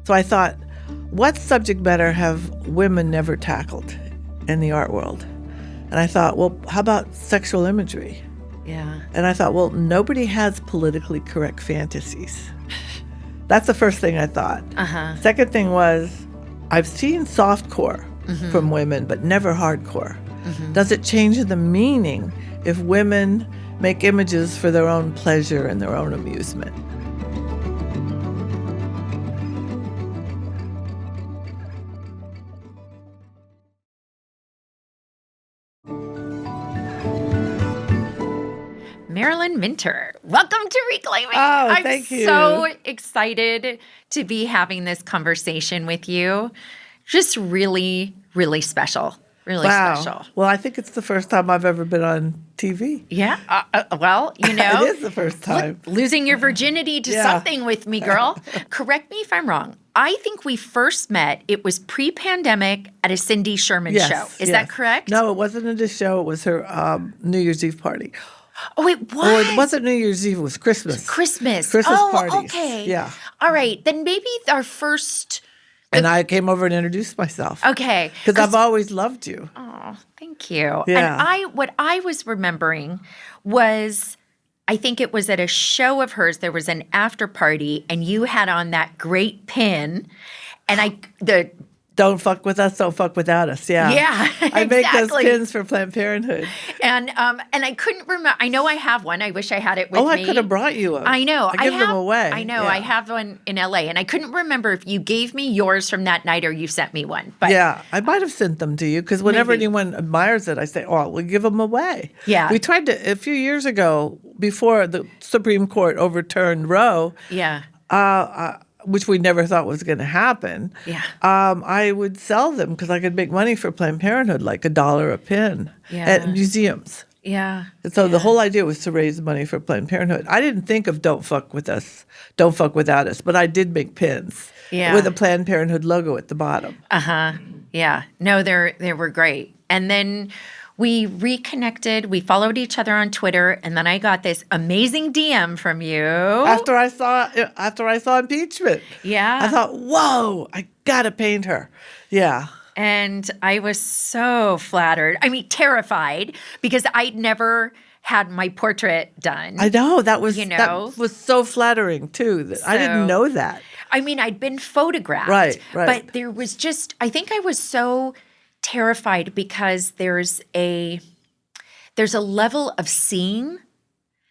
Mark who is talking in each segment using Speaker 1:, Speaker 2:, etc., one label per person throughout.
Speaker 1: So I thought, what subject matter have women never tackled in the art world? And I thought, well, how about sexual imagery?
Speaker 2: Yeah.
Speaker 1: And I thought, well, nobody has politically correct fantasies. That's the first thing I thought. Second thing was, I've seen softcore from women, but never hardcore. Does it change the meaning if women make images for their own pleasure and their own amusement?
Speaker 2: Marilyn Minter, welcome to Reclaiming.
Speaker 1: Oh, thank you.
Speaker 2: I'm so excited to be having this conversation with you. Just really, really special. Really special.
Speaker 1: Well, I think it's the first time I've ever been on TV.
Speaker 2: Yeah. Well, you know.
Speaker 1: It is the first time.
Speaker 2: Losing your virginity to something with me, girl. Correct me if I'm wrong. I think we first met, it was pre-pandemic at a Cindy Sherman show. Is that correct?
Speaker 1: No, it wasn't at a show. It was her New Year's Eve party.
Speaker 2: Oh, it was?
Speaker 1: Or it wasn't New Year's Eve. It was Christmas.
Speaker 2: Christmas
Speaker 1: parties.
Speaker 2: Okay.
Speaker 1: Yeah.
Speaker 2: All right. Then maybe our first...
Speaker 1: And I came over and introduced myself.
Speaker 2: Okay.
Speaker 1: Because I've always loved you.
Speaker 2: Oh, thank you.
Speaker 1: Yeah.
Speaker 2: And what I was remembering was, I think it was at a show of hers, there was an after party, and you had on that great pin, and
Speaker 1: Don't fuck with us, don't fuck without us. Yeah.
Speaker 2: Yeah,
Speaker 1: I make those pins for Planned Parenthood.
Speaker 2: And I couldn't remember. I know I have one. I wish I had it with me.
Speaker 1: Oh, I could have brought you one.
Speaker 2: I know.
Speaker 1: I give them away.
Speaker 2: I know.
Speaker 1: Yeah.
Speaker 2: I have one in LA, and I couldn't remember if you gave me yours from that night or you sent me one. But
Speaker 1: yeah, I might have sent them to you because whenever anyone admires it, I say, oh, we'll give them away.
Speaker 2: Yeah.
Speaker 1: We tried to, a few years ago, before the Supreme Court overturned Roe.
Speaker 2: Yeah.
Speaker 1: Which we never thought was going to happen.
Speaker 2: Yeah.
Speaker 1: I would sell them because I could make money for Planned Parenthood, like $1 a pin at museums.
Speaker 2: Yeah.
Speaker 1: And so the whole idea was to raise money for Planned Parenthood. I didn't think of don't fuck with us, don't fuck without us, but I did make pins with a Planned Parenthood logo at the bottom.
Speaker 2: Yeah. No, they were great. And then we reconnected. We followed each other on Twitter, and then I got this amazing DM from you
Speaker 1: after I saw impeachment.
Speaker 2: Yeah,
Speaker 1: I thought, whoa, I gotta paint her. Yeah,
Speaker 2: and I was so flattered. I mean, terrified because I'd never had my portrait done.
Speaker 1: I know that was that was so flattering too. I didn't know that.
Speaker 2: I mean, I'd been photographed,
Speaker 1: right,
Speaker 2: but there was just I think I was so terrified because there's a level of seeing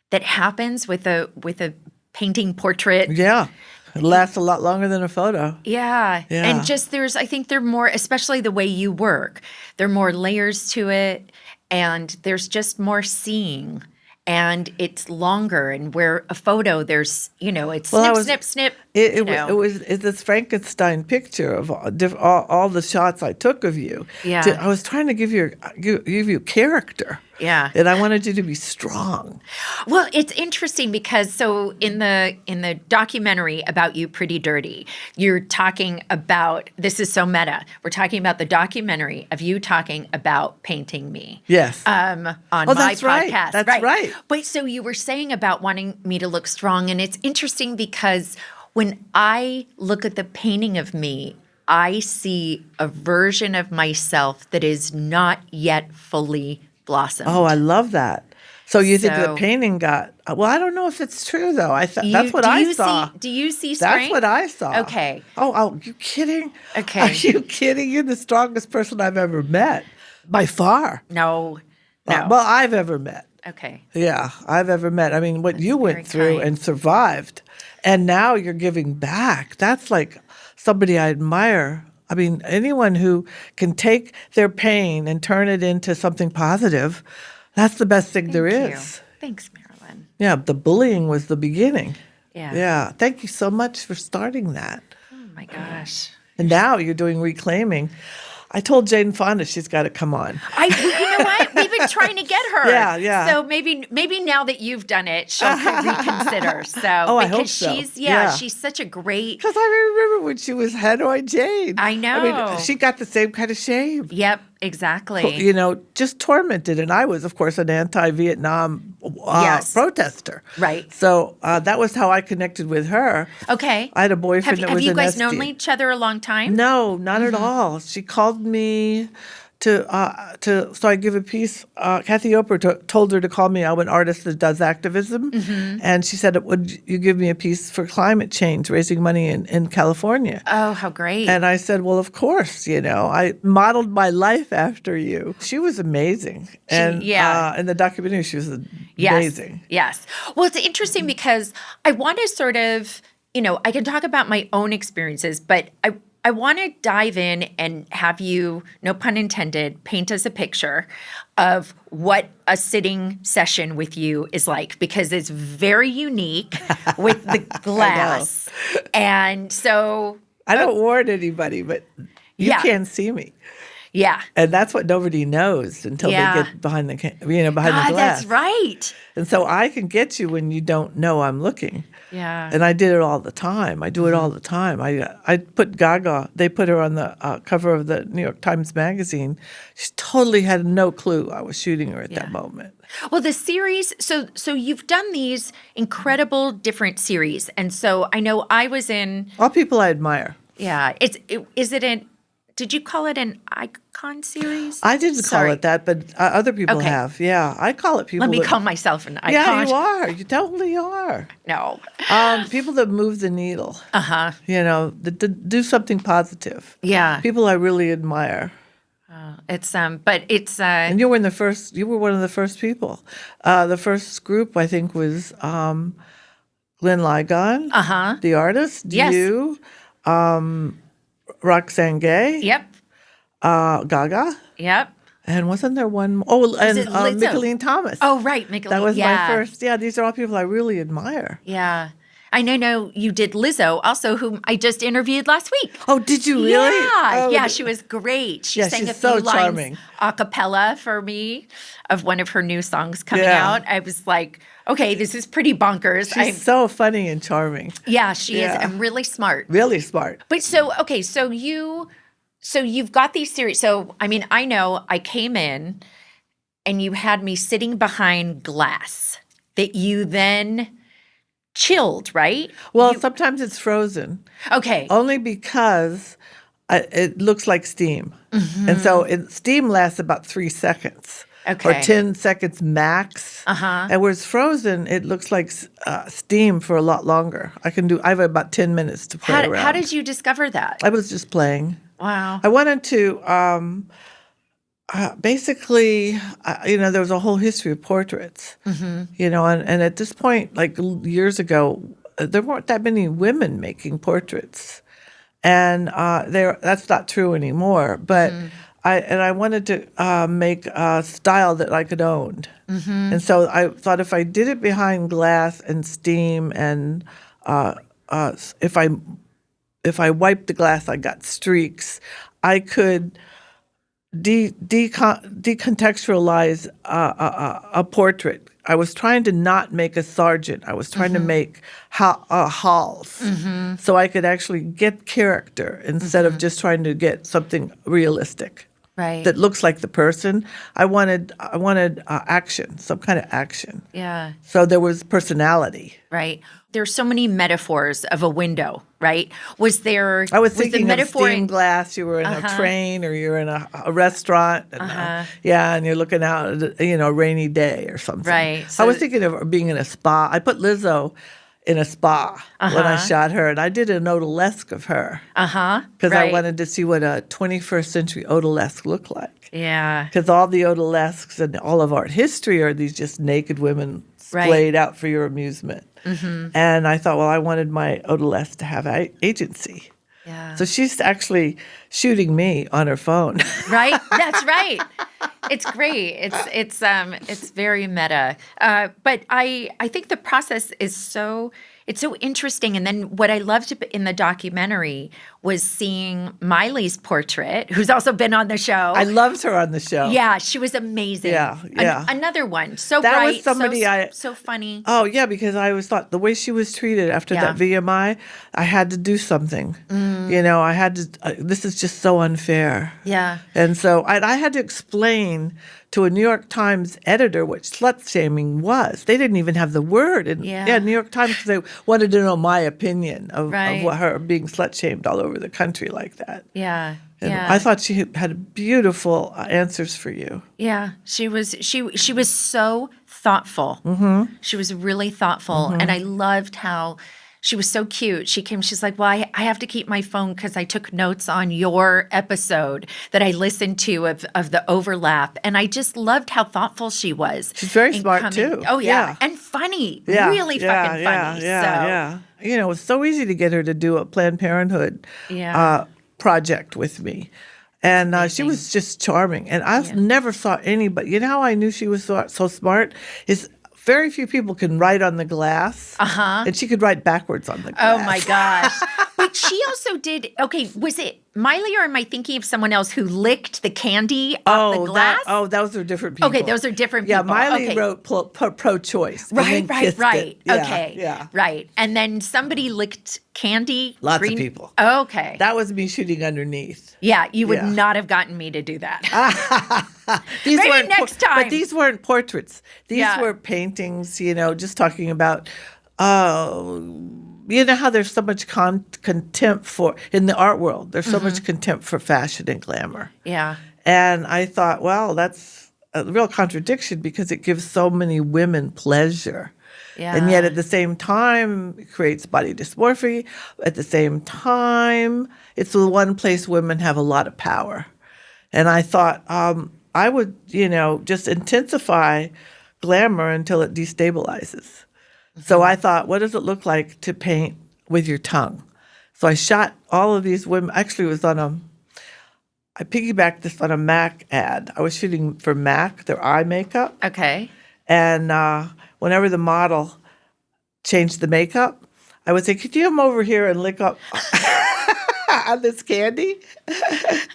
Speaker 2: that happens with a painting portrait.
Speaker 1: Yeah. It lasts a lot longer than a photo.
Speaker 2: Yeah. And just I think they're more, especially the way you work, there are more layers to it, and there's just more seeing. And it's longer, and where a photo, there's, it's snip.
Speaker 1: It's this Frankenstein picture of all the shots I took of you.
Speaker 2: Yeah.
Speaker 1: I was trying to give you character.
Speaker 2: Yeah.
Speaker 1: And I wanted you to be strong.
Speaker 2: Well, it's interesting because so in the documentary about You Pretty Dirty, you're talking about, this is so meta, we're talking about the documentary of you talking about painting me.
Speaker 1: Yes.
Speaker 2: On my
Speaker 1: that's
Speaker 2: podcast.
Speaker 1: Right. That's right.
Speaker 2: But so you were saying about wanting me to look strong, and it's interesting because when I look at the painting of me, I see a version of myself that is not yet fully blossomed.
Speaker 1: Oh, I love that. So you think the painting got, well, I don't know if it's true though. That's what I saw.
Speaker 2: Do you see strength?
Speaker 1: That's what I saw.
Speaker 2: Okay.
Speaker 1: Oh, you kidding?
Speaker 2: Okay.
Speaker 1: Are you kidding? You're the strongest person I've ever met. By far.
Speaker 2: No.
Speaker 1: Well, I've ever met.
Speaker 2: Okay.
Speaker 1: Yeah, I've ever met. I mean, what you went through and survived, and now you're giving back. That's like somebody I admire. I mean, anyone who can take their pain and turn it into something positive, that's the best thing there is.
Speaker 2: Thanks, Marilyn.
Speaker 1: Yeah, the bullying was the beginning.
Speaker 2: Yeah.
Speaker 1: Yeah. Thank you so much for starting that.
Speaker 2: Oh, my gosh.
Speaker 1: And now you're doing Reclaiming. I told Jane Fonda she's got to come on.
Speaker 2: You know what? We've been trying to get her.
Speaker 1: Yeah.
Speaker 2: So maybe now that you've done it, she'll reconsider. So
Speaker 1: I hope so.
Speaker 2: She's such a great.
Speaker 1: Because I remember when she was Hanoi Jane.
Speaker 2: I know.
Speaker 1: I mean, she got the same kind of shame.
Speaker 2: Yep, exactly.
Speaker 1: Just tormented. And I was, of course, an anti-Vietnam
Speaker 2: Yes.
Speaker 1: protester.
Speaker 2: Right.
Speaker 1: So that was how I connected with her.
Speaker 2: Okay.
Speaker 1: I had a boyfriend that was
Speaker 2: Have you
Speaker 1: an
Speaker 2: guys
Speaker 1: SD.
Speaker 2: known each other a long time?
Speaker 1: No, not at all. She called me so I give a piece. Kathy Oprah told her to call me. I'm an artist that does activism, and she said, "Would you give me a piece for climate change, raising money in California?"
Speaker 2: Oh, how great!
Speaker 1: And I said, "Well, of course. I modeled my life after you." She was amazing, and in the documentary, she was amazing.
Speaker 2: Yes. Well, it's interesting because I want to sort of, I can talk about my own experiences, but I want to dive in and have you, no pun intended, paint us a picture of what a sitting session with you is like, because it's very unique with the glass. And so
Speaker 1: I don't warn anybody, but you can't see me.
Speaker 2: Yeah.
Speaker 1: And that's what nobody knows until they get behind the behind the glass.
Speaker 2: That's right.
Speaker 1: And so I can get you when you don't know I'm looking.
Speaker 2: Yeah.
Speaker 1: And I did it all the time. I do it all the time. I put Gaga, they put her on the cover of the New York Times Magazine. She totally had no clue I was shooting her at that moment.
Speaker 2: Well, the series, so you've done these incredible different series. And so I know I was in.
Speaker 1: All people I admire.
Speaker 2: Yeah. Did you call it an icon series?
Speaker 1: I didn't call it that, but other people have. Yeah, I call it people.
Speaker 2: Let me call myself an icon.
Speaker 1: Yeah, you are. You totally are.
Speaker 2: No.
Speaker 1: People that move the needle.
Speaker 2: Uh-huh.
Speaker 1: That do something positive.
Speaker 2: Yeah.
Speaker 1: People I really admire.
Speaker 2: And
Speaker 1: you were one of the first people. The first group, I think, was Glenn Ligon, the artist.
Speaker 2: Yes.
Speaker 1: You. Roxane Gay.
Speaker 2: Yep.
Speaker 1: Gaga.
Speaker 2: Yep.
Speaker 1: And wasn't there one more? Oh, and Mickalene Thomas.
Speaker 2: Oh, right. Mickalene.
Speaker 1: That was my first. Yeah, these are all people I really admire.
Speaker 2: Yeah. I know you did Lizzo, also, whom I just interviewed last week.
Speaker 1: Oh, did you really?
Speaker 2: Yeah. Yeah, she was great. She sang a few lines a cappella for me of one of her new songs coming out. I was like, okay, this is pretty bonkers.
Speaker 1: She's so funny and charming.
Speaker 2: Yeah, she is, and really smart.
Speaker 1: Really smart.
Speaker 2: But so you've got these series. So, I mean, I know I came in and you had me sitting behind glass that you then chilled, right?
Speaker 1: Well, sometimes it's frozen.
Speaker 2: Okay.
Speaker 1: Only because it looks like steam. And so steam lasts about 3 seconds.
Speaker 2: Okay.
Speaker 1: Or 10 seconds max. And where it's frozen, it looks like steam for a lot longer. I have about 10 minutes to play around.
Speaker 2: How did you discover that?
Speaker 1: I was just playing.
Speaker 2: Wow.
Speaker 1: I wanted to, basically, there was a whole history of portraits, and at this point, like years ago, there weren't that many women making portraits. And that's not true anymore. But I wanted to make a style that I could own. And so I thought if I did it behind glass and steam, and if I wiped the glass, I got streaks, I could decontextualize a portrait. I was trying to not make a sergeant. I was trying to make halls, so I could actually get character instead of just trying to get something realistic.
Speaker 2: Right.
Speaker 1: That looks like the person. I wanted action, some kind of action.
Speaker 2: Yeah.
Speaker 1: So there was personality.
Speaker 2: Right. There's so many metaphors of a window, right? I was
Speaker 1: thinking of stained glass. You were in a train, or you're in a restaurant, and and you're looking out at a rainy day or something.
Speaker 2: Right.
Speaker 1: So I was thinking of being in a spa. I put Lizzo in a spa when I shot her, and I did an odalisque of her. Because I wanted to see what a 21st century odalisque looked like.
Speaker 2: Yeah.
Speaker 1: Because all the odalisques and all of art history are these just naked women splayed out for your amusement. And I thought, well, I wanted my odalisque to have agency.
Speaker 2: Yeah.
Speaker 1: So she's actually shooting me on her phone.
Speaker 2: Right? That's right. It's great. It's very meta. But I think the process is so interesting. And then what I loved in the documentary was seeing Miley's portrait, who's also been on the show.
Speaker 1: I loved her on the show.
Speaker 2: Yeah, she was amazing.
Speaker 1: Yeah.
Speaker 2: Another one. So
Speaker 1: that
Speaker 2: bright,
Speaker 1: was somebody
Speaker 2: so funny.
Speaker 1: Oh, yeah, because I always thought the way she was treated after that VMI, I had to do something. I had to, this is just so unfair.
Speaker 2: Yeah.
Speaker 1: And so I had to explain to a New York Times editor what slut shaming was. They didn't even have the word. And New York Times, 'cause they wanted to know my opinion of what her being slut shamed all over the country like that.
Speaker 2: Yeah.
Speaker 1: And I thought she had beautiful answers for you.
Speaker 2: Yeah, she was so thoughtful. She was really thoughtful, and I loved how she was so cute. She came, she's like, well, I have to keep my phone because I took notes on your episode that I listened to of the overlap. And I just loved how thoughtful she was.
Speaker 1: She's very smart, too.
Speaker 2: Oh, yeah. And funny. Really fucking funny.
Speaker 1: Yeah. It was so easy to get her to do a Planned Parenthood project with me. And she was just charming. And I never saw anybody. You know how I knew she was so smart? Is very few people can write on the glass. And she could write backwards on the glass.
Speaker 2: Oh, my gosh. But she also did, was it Miley, or am I thinking of someone else who licked the candy off the glass?
Speaker 1: Those are different people.
Speaker 2: Okay, those are different people.
Speaker 1: Yeah, Miley wrote pro-choice.
Speaker 2: Right.
Speaker 1: Yeah.
Speaker 2: Right. And then somebody licked candy.
Speaker 1: Lots of people.
Speaker 2: Okay.
Speaker 1: That was me shooting underneath.
Speaker 2: Yeah, you would not have gotten me to do that.
Speaker 1: Maybe
Speaker 2: next time.
Speaker 1: But these weren't portraits. These were paintings, just talking about, you know how there's so much contempt in the art world. There's so much contempt for fashion and glamour.
Speaker 2: Yeah.
Speaker 1: And I thought, well, that's a real contradiction because it gives so many women pleasure. Yeah. And yet at the same time, it creates body dysmorphia. At the same time, it's the one place women have a lot of power. And I thought I would, just intensify glamour until it destabilizes. So I thought, what does it look like to paint with your tongue? So I shot all of these women. Actually, it was I piggybacked this on a MAC ad. I was shooting for MAC, their eye makeup.
Speaker 2: Okay.
Speaker 1: And whenever the model changed the makeup, I would say, could you come over here and lick up on this candy?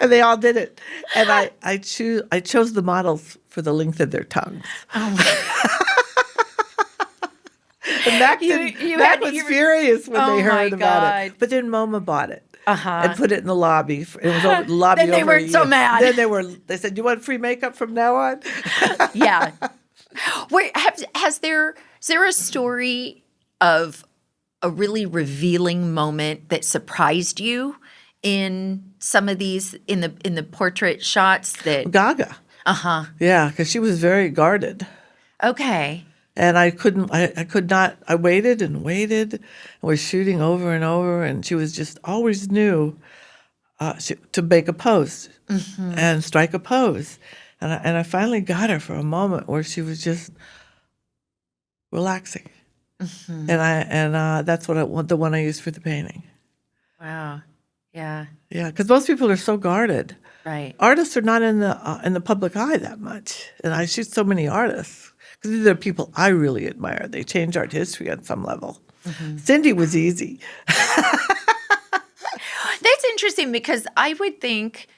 Speaker 1: And they all did it. And I chose the models for the length of their tongues.
Speaker 2: Oh, my
Speaker 1: And Mac was furious when they heard about it. But then MoMA bought it and put it in the lobby. It was over the lobby.
Speaker 2: Then they weren't so mad.
Speaker 1: Then they said, "You want free makeup from now on?"
Speaker 2: Yeah. Wait, is there a story of a really revealing moment that surprised you in some of these in the portrait shots that
Speaker 1: Gaga? Yeah, because she was very guarded.
Speaker 2: Okay.
Speaker 1: And I could not, I waited and waited, and was shooting over and over, and she was just always knew to make a pose and strike a pose. And I finally got her for a moment where she was just relaxing. And that's the one I used for the painting.
Speaker 2: Wow. Yeah.
Speaker 1: Yeah, because most people are so guarded.
Speaker 2: Right.
Speaker 1: Artists are not in the public eye that much. And I shoot so many artists. Because these are people I really admire. They change art history on some level. Cindy was easy.
Speaker 2: That's interesting because I would think,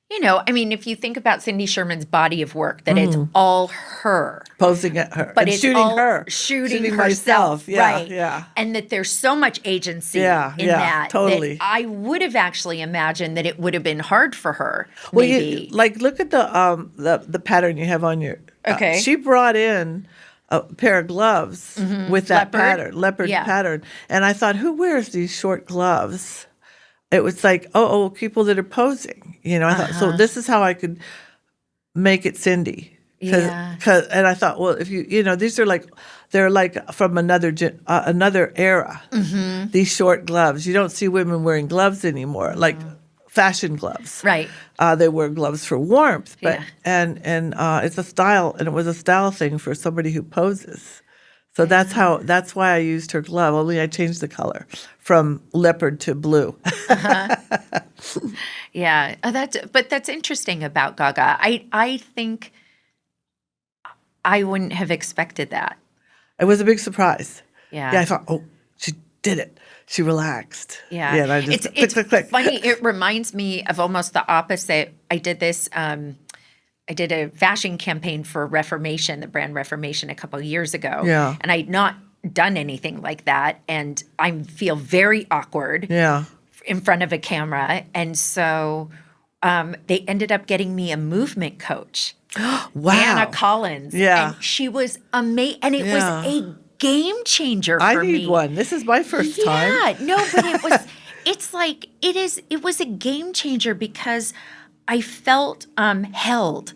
Speaker 2: if you think about Cindy Sherman's body of work, that it's all her.
Speaker 1: Posing at her.
Speaker 2: But
Speaker 1: and
Speaker 2: it's
Speaker 1: shooting
Speaker 2: all
Speaker 1: her.
Speaker 2: Shooting
Speaker 1: myself.
Speaker 2: herself.
Speaker 1: Yeah,
Speaker 2: right.
Speaker 1: Yeah.
Speaker 2: And that there's so much agency in that.
Speaker 1: Totally.
Speaker 2: That I would have actually imagined that it would have been hard for her.
Speaker 1: Well,
Speaker 2: maybe.
Speaker 1: look at the pattern you have on your.
Speaker 2: Okay.
Speaker 1: She brought in a pair of gloves with that leopard pattern. And I thought, who wears these short gloves? It was like, people that are posing. I thought, so this is how I could make it Cindy. And I thought, well, if these are they're like from another era. These short gloves. You don't see women wearing gloves anymore, like fashion gloves.
Speaker 2: Right.
Speaker 1: They wear gloves for warmth, but and it's a style, and it was a style thing for somebody who poses. So that's why I used her glove. Only I changed the color from leopard to blue.
Speaker 2: Yeah, that's interesting about Gaga. I think I wouldn't have expected that.
Speaker 1: It was a big surprise.
Speaker 2: Yeah.
Speaker 1: Yeah, I thought, she did it. She relaxed.
Speaker 2: Yeah.
Speaker 1: And I just
Speaker 2: It's
Speaker 1: click.
Speaker 2: funny. It reminds me of almost the opposite. I did this, I did a fashion campaign for Reformation, the brand Reformation, a couple of years ago.
Speaker 1: Yeah.
Speaker 2: And I'd not done anything like that. And I feel very awkward in front of a camera. And so they ended up getting me a movement coach.
Speaker 1: Wow.
Speaker 2: Anna Collins.
Speaker 1: Yeah.
Speaker 2: And she was amazing. And it was a game changer for me.
Speaker 1: I need one. This is my first time.
Speaker 2: Yeah. No, but it was a game changer because I felt held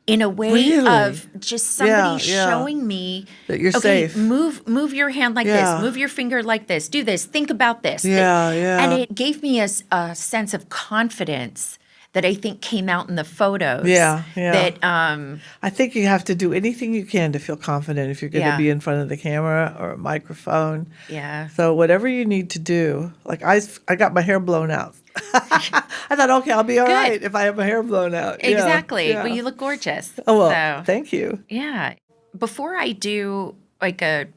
Speaker 2: in a way of just somebody showing me
Speaker 1: that you're safe.
Speaker 2: Move your hand like this, move your finger like this, do this, think about this.
Speaker 1: Yeah.
Speaker 2: And it gave me a sense of confidence that I think came out in the photos.
Speaker 1: Yeah.
Speaker 2: That
Speaker 1: I think you have to do anything you can to feel confident if you're going to be in front of the camera or a microphone.
Speaker 2: Yeah.
Speaker 1: So whatever you need to do, like I got my hair blown out. I thought, okay, I'll be all right if I have my hair blown out.
Speaker 2: Exactly.
Speaker 1: Yeah.
Speaker 2: Well, you look gorgeous.
Speaker 1: Oh, well, thank you.
Speaker 2: Yeah. Before I do like a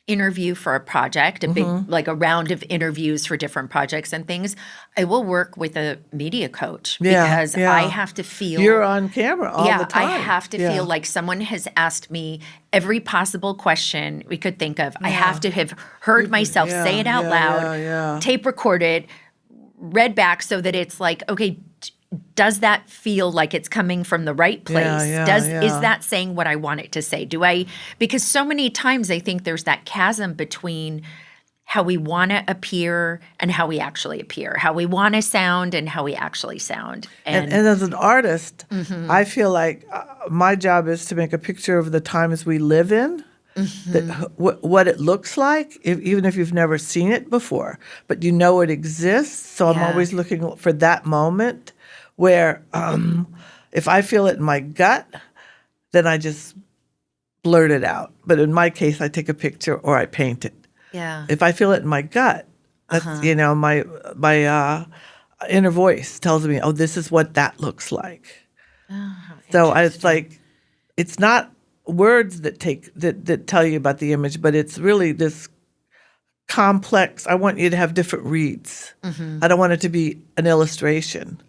Speaker 2: interview for a project, a big, like a round of interviews for different projects and things, I will work with a media coach because I have to feel.
Speaker 1: You're on camera all the time.
Speaker 2: I have to feel like someone has asked me every possible question we could think of. I have to have heard myself say it out loud, tape record it, read back so that it's like, okay, does that feel like it's coming from the right place? Is that saying what I want it to say? Because so many times I think there's that chasm between how we want to appear and how we actually appear, how we want to sound and how we actually sound.
Speaker 1: And as an artist, I feel like my job is to make a picture of the times we live in, that what it looks like, even if you've never seen it before, but you know it exists. So I'm always looking for that moment where if I feel it in my gut, then I just blurt it out. But in my case, I take a picture or I paint it.
Speaker 2: Yeah.
Speaker 1: If I feel it in my gut, that's, my inner voice tells me, oh, this is what that looks like. So it's like, it's not words that tell you about the image, but it's really this complex. I want you to have different reads. I don't want it to be an illustration.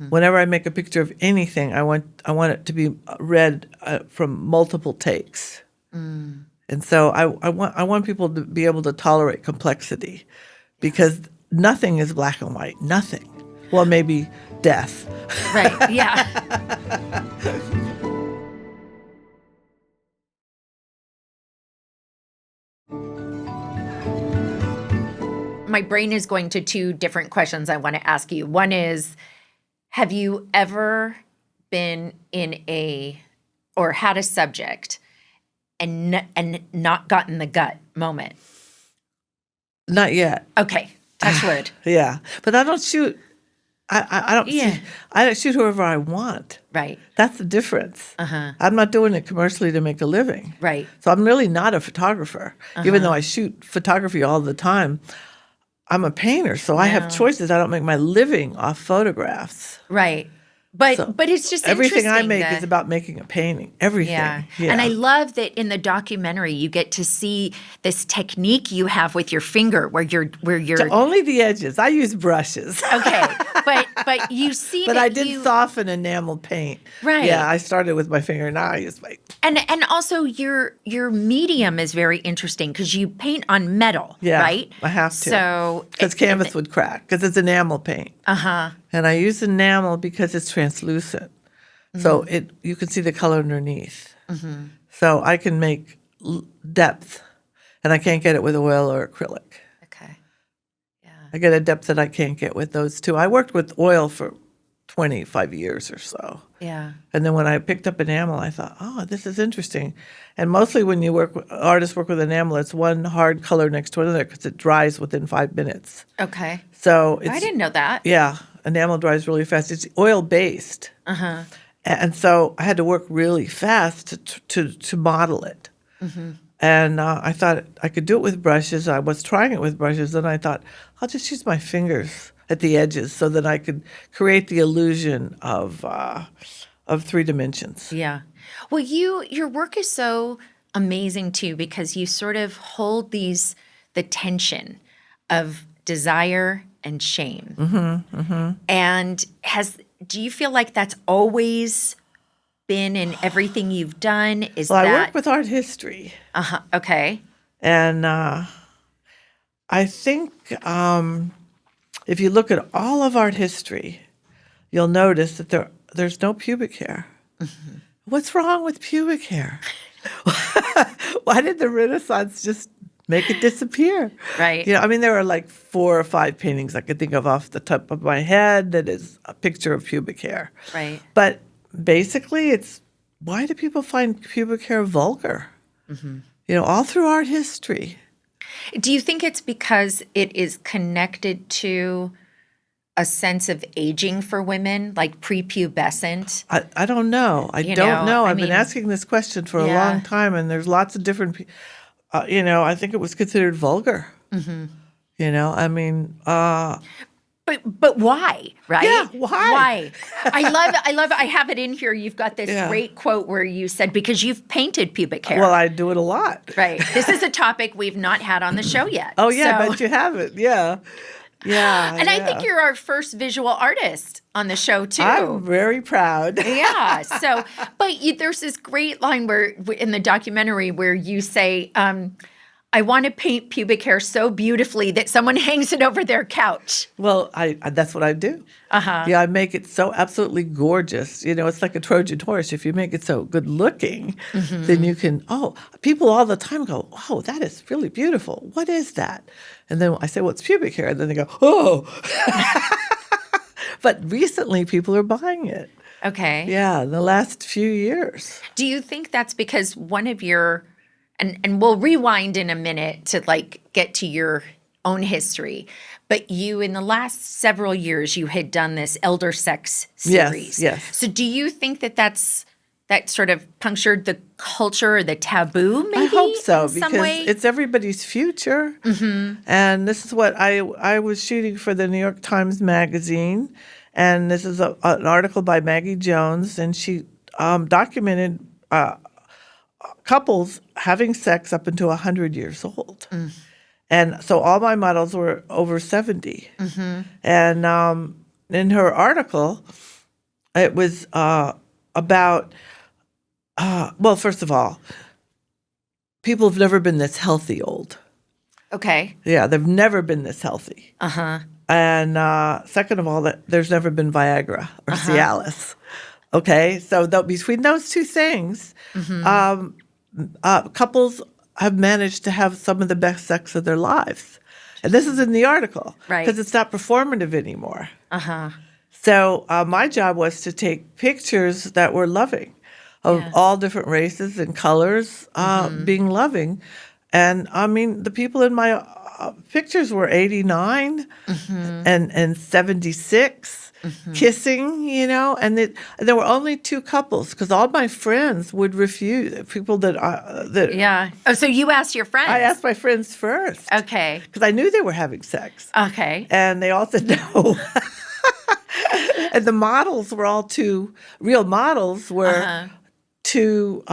Speaker 1: Whenever I make a picture of anything, I want it to be read from multiple takes. And so I want people to be able to tolerate complexity, because nothing is black and white. Nothing. Well, maybe death.
Speaker 2: Right. Yeah. My brain is going to two different questions I want to ask you. One is, have you ever been or had a subject and not gotten the gut moment?
Speaker 1: Not yet.
Speaker 2: Okay. Touch wood.
Speaker 1: Yeah. But I don't shoot. I don't shoot whoever I want.
Speaker 2: Right.
Speaker 1: That's the difference. I'm not doing it commercially to make a living.
Speaker 2: Right.
Speaker 1: So I'm really not a photographer, even though I shoot photography all the time. I'm a painter, so I have choices. I don't make my living off photographs.
Speaker 2: Right. But it's just
Speaker 1: everything I
Speaker 2: interesting
Speaker 1: make is about making a painting. Everything.
Speaker 2: Yeah. And I love that in the documentary you get to see this technique you have with your finger where you're
Speaker 1: only the edges. I use brushes.
Speaker 2: Okay. But you see
Speaker 1: but I did soften enamel paint.
Speaker 2: Right.
Speaker 1: Yeah, I started with my finger. Now I use my
Speaker 2: And also your medium is very interesting because you paint on metal, right?
Speaker 1: I have to.
Speaker 2: So
Speaker 1: because canvas would crack because it's enamel paint. And I use enamel because it's translucent. So you can see the color underneath. So I can make depth, and I can't get it with oil or acrylic.
Speaker 2: Okay. Yeah.
Speaker 1: I get a depth that I can't get with those two. I worked with oil for 25 years or so.
Speaker 2: Yeah.
Speaker 1: And then when I picked up enamel, I thought, oh, this is interesting. And mostly when artists work with enamel, it's one hard color next to another because it dries within 5 minutes.
Speaker 2: Okay.
Speaker 1: So
Speaker 2: I didn't know that.
Speaker 1: Yeah. Enamel dries really fast. It's oil-based. And so I had to work really fast to model it. And I thought I could do it with brushes. I was trying it with brushes, and I thought, I'll just use my fingers at the edges so that I could create the illusion of 3 dimensions.
Speaker 2: Yeah. Well, your work is so amazing, too, because you sort of hold the tension of desire and shame. And do you feel like that's always been in everything you've done?
Speaker 1: I work with art history.
Speaker 2: Okay.
Speaker 1: And I think if you look at all of art history, you'll notice that there's no pubic hair. What's wrong with pubic hair? Why did the Renaissance just make it disappear?
Speaker 2: Right.
Speaker 1: I mean, there are like 4 or 5 paintings I could think of off the top of my head that is a picture of pubic hair.
Speaker 2: Right.
Speaker 1: But basically, why do people find pubic hair vulgar? All through art history.
Speaker 2: Do you think it's because it is connected to a sense of aging for women, like prepubescent?
Speaker 1: I don't know. I don't know. I've been asking this question for a long time, and there's lots of different. I think it was considered vulgar. I mean.
Speaker 2: But why, right?
Speaker 1: Yeah, why?
Speaker 2: I love. I have it in here. You've got this great quote where you said, because you've painted pubic hair.
Speaker 1: Well, I do it a lot.
Speaker 2: Right. This is a topic we've not had on the show yet.
Speaker 1: Oh yeah, but you haven't. Yeah.
Speaker 2: And I think you're our first visual artist on the show too.
Speaker 1: I'm very proud.
Speaker 2: Yeah. So, but there's this great line in the documentary where you say, I want to paint pubic hair so beautifully that someone hangs it over their couch.
Speaker 1: Well, that's what I do. Yeah, I make it so absolutely gorgeous. It's like a Trojan horse. If you make it so good looking, then you can, people all the time go, oh, that is really beautiful. What is that? And then I say, well, it's pubic hair. And then they go, oh. But recently people are buying it.
Speaker 2: Okay.
Speaker 1: Yeah, in the last few years.
Speaker 2: Do you think that's because one of your... And we'll rewind in a minute to get to your own history. But you, in the last several years, you had done this elder sex series.
Speaker 1: Yes.
Speaker 2: So do you think that sort of punctured the culture or the taboo, maybe?
Speaker 1: I hope so,
Speaker 2: in some
Speaker 1: because
Speaker 2: way?
Speaker 1: it's everybody's future. And this is what I was shooting for the New York Times Magazine. And this is an article by Maggie Jones. And she documented couples having sex up until 100 years old. And so all my models were over 70. And in her article, it was about, first of all, people have never been this healthy old.
Speaker 2: Okay.
Speaker 1: Yeah, they've never been this healthy. And second of all, that there's never been Viagra or Cialis. Okay, so between those two things, couples have managed to have some of the best sex of their lives. And this is in the article.
Speaker 2: Right.
Speaker 1: Because it's not performative anymore. So my job was to take pictures that were loving of all different races and colors being loving. And I mean, the people in my pictures were 89 and 76. Kissing, and there were only 2 couples because all my friends would refuse. People that
Speaker 2: Oh, so you asked your friends?
Speaker 1: I asked my friends first.
Speaker 2: Okay.
Speaker 1: Because I knew they were having sex.
Speaker 2: Okay.
Speaker 1: And they all said no. And the models were all real models were too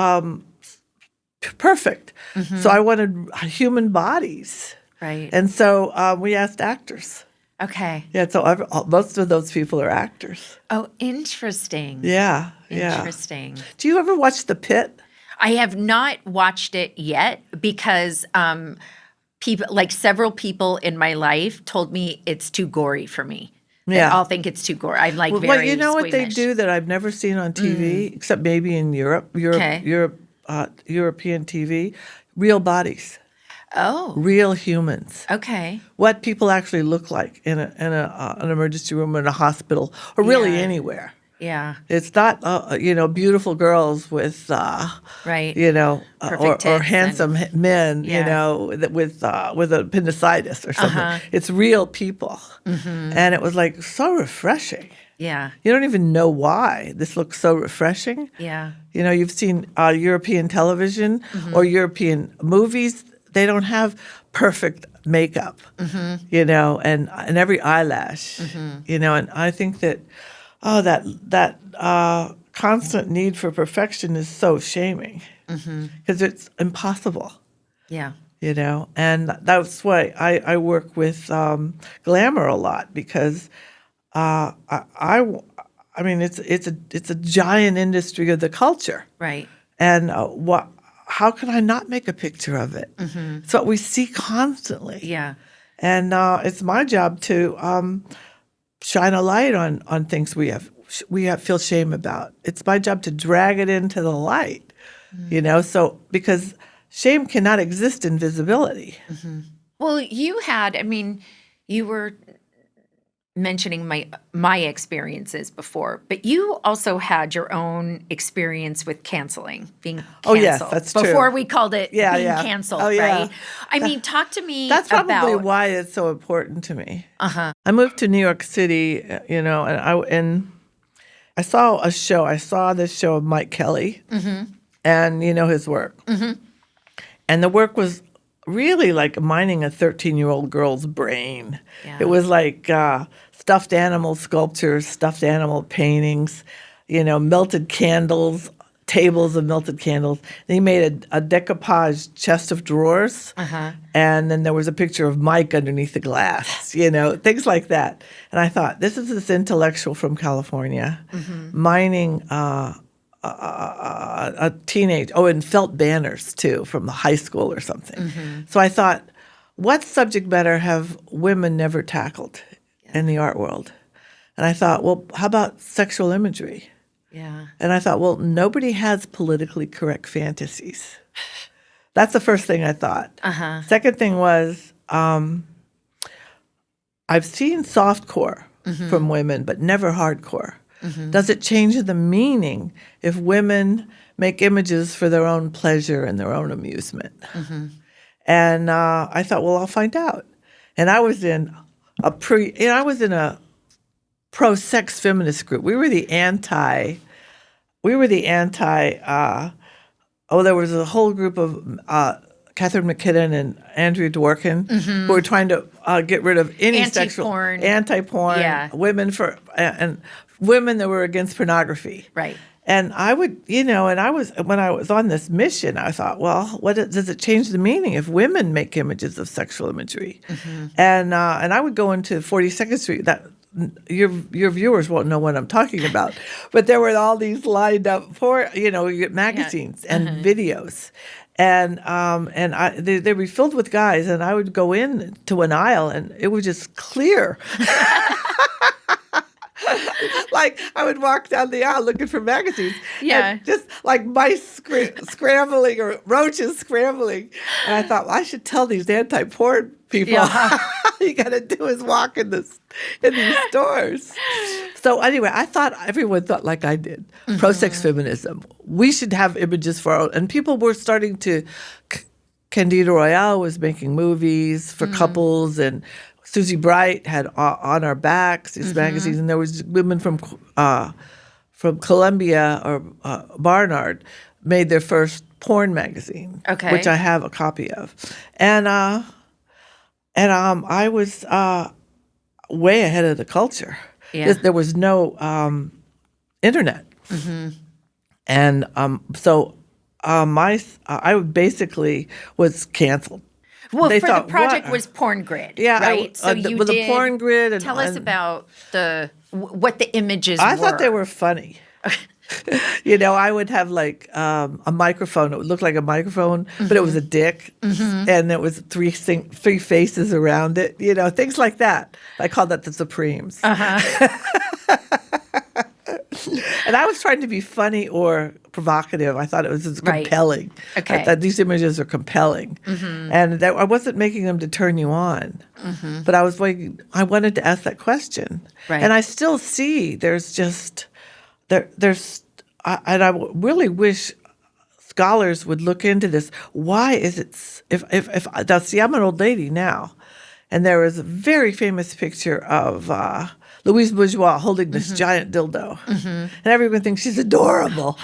Speaker 1: perfect. So I wanted human bodies.
Speaker 2: Right.
Speaker 1: And so we asked actors.
Speaker 2: Okay.
Speaker 1: Yeah, so most of those people are actors.
Speaker 2: Oh, interesting.
Speaker 1: Yeah.
Speaker 2: Interesting.
Speaker 1: Do you ever watch The Pit?
Speaker 2: I have not watched it yet because several people in my life told me it's too gory for me.
Speaker 1: Yeah.
Speaker 2: They all think it's too gory. I'm very
Speaker 1: Well, you know
Speaker 2: squeamish.
Speaker 1: what they do that I've never seen on TV, except maybe in Europe, European TV? Real bodies.
Speaker 2: Oh.
Speaker 1: Real humans.
Speaker 2: Okay.
Speaker 1: What people actually look like in an emergency room or in a hospital or really anywhere.
Speaker 2: Yeah.
Speaker 1: It's not, beautiful girls with,
Speaker 2: right.
Speaker 1: or handsome men, with appendicitis or something. It's real people. And it was like so refreshing.
Speaker 2: Yeah.
Speaker 1: You don't even know why this looks so refreshing.
Speaker 2: Yeah.
Speaker 1: You've seen European television or European movies. They don't have perfect makeup, and every eyelash, and I think that, that constant need for perfection is so shaming because it's impossible.
Speaker 2: Yeah.
Speaker 1: And that's why I work with Glamour a lot because I mean it's a giant industry of the culture,
Speaker 2: right?
Speaker 1: And how can I not make a picture of it? Mm-hmm. It's what we see constantly.
Speaker 2: Yeah.
Speaker 1: And it's my job to shine a light on things we feel shame about. It's my job to drag it into the light, So because shame cannot exist in visibility.
Speaker 2: Mm-hmm. Well, you were mentioning my experiences before, but you also had your own experience with being canceled.
Speaker 1: Oh, yes, that's true.
Speaker 2: Before we called it being canceled, right? I mean, talk to me
Speaker 1: That's probably why it's so important to me.
Speaker 2: Uh-huh.
Speaker 1: I moved to New York City, and I saw a show. I saw this show of Mike Kelly, mm-hmm. and his work. Mm-hmm. And the work was really like mining a 13-year-old girl's brain. Yeah. It was like stuffed animal sculptures, stuffed animal paintings, melted candles, tables of melted candles. And he made a decoupage chest of drawers, uh-huh. and then there was a picture of Mike underneath the glass, things like that. And I thought, this is this intellectual from California, mm-hmm. mining a teenage, and felt banners too from the high school or something. Mm-hmm. So I thought, what subject matter have women never tackled in the art world? And I thought, well, how about sexual imagery?
Speaker 2: Yeah.
Speaker 1: And I thought, well, nobody has politically correct fantasies. That's the first thing I thought. Uh-huh. Second thing was, I've seen softcore mm-hmm. from women, but never hardcore. Mm-hmm. Does it change the meaning if women make images for their own pleasure and their own amusement? Mm-hmm. And I thought, well, I'll find out. And I was in a pro-sex feminist group. There was a whole group of Catherine McKinnon and Andrea Dworkin mm-hmm. who were trying to get rid of any
Speaker 2: anti-porn,
Speaker 1: yeah. women that were against pornography.
Speaker 2: Right.
Speaker 1: And I would, when I was on this mission, I thought, well, does it change the meaning if women make images of sexual imagery? Mm-hmm. And I would go into 42nd Street. That your viewers won't know what I'm talking about, but there were all these lined up for you get magazines yeah. and mm-hmm. videos, and they'd be filled with guys, and I would go in to an aisle, and it was just clear. Like I would walk down the aisle looking for magazines, and just like mice scrambling or roaches scrambling. And I thought, well, I should tell these anti-porn people. Yeah. All you got to do is walk in these stores. So anyway, I thought everyone thought like I did. Mm-hmm. Pro-sex feminism. We should have images for our, and people were starting to. Candida Royale was making movies for couples, and Susie Bright had On Our Backs, these mm-hmm. magazines, and there was women from Columbia or Barnard made their first porn magazine, which I have a copy of, and I was way ahead of the culture. Yeah. There was no internet, mm-hmm. and so I basically was canceled.
Speaker 2: Well, the project was Porn Grid, right?
Speaker 1: So you did the Porn Grid. And,
Speaker 2: tell us about what the images
Speaker 1: I
Speaker 2: were.
Speaker 1: thought they were funny. I would have like a microphone. It would look like a microphone, mm-hmm. but it was a dick, mm-hmm. and there was three faces around it. Things like that. I called that the Supremes. Uh-huh. And I was trying to be funny or provocative. I thought it was compelling.
Speaker 2: Okay.
Speaker 1: I thought these images are compelling. Mm-hmm. And I wasn't making them to turn you on. Mm-hmm. But I wanted to ask that question. Right. And I still see there's and I really wish scholars would look into this. Why is it, I'm an old lady now. And there is a very famous picture of Louise Bourgeois holding this mm-hmm. giant dildo. Mm-hmm. And everyone thinks she's adorable.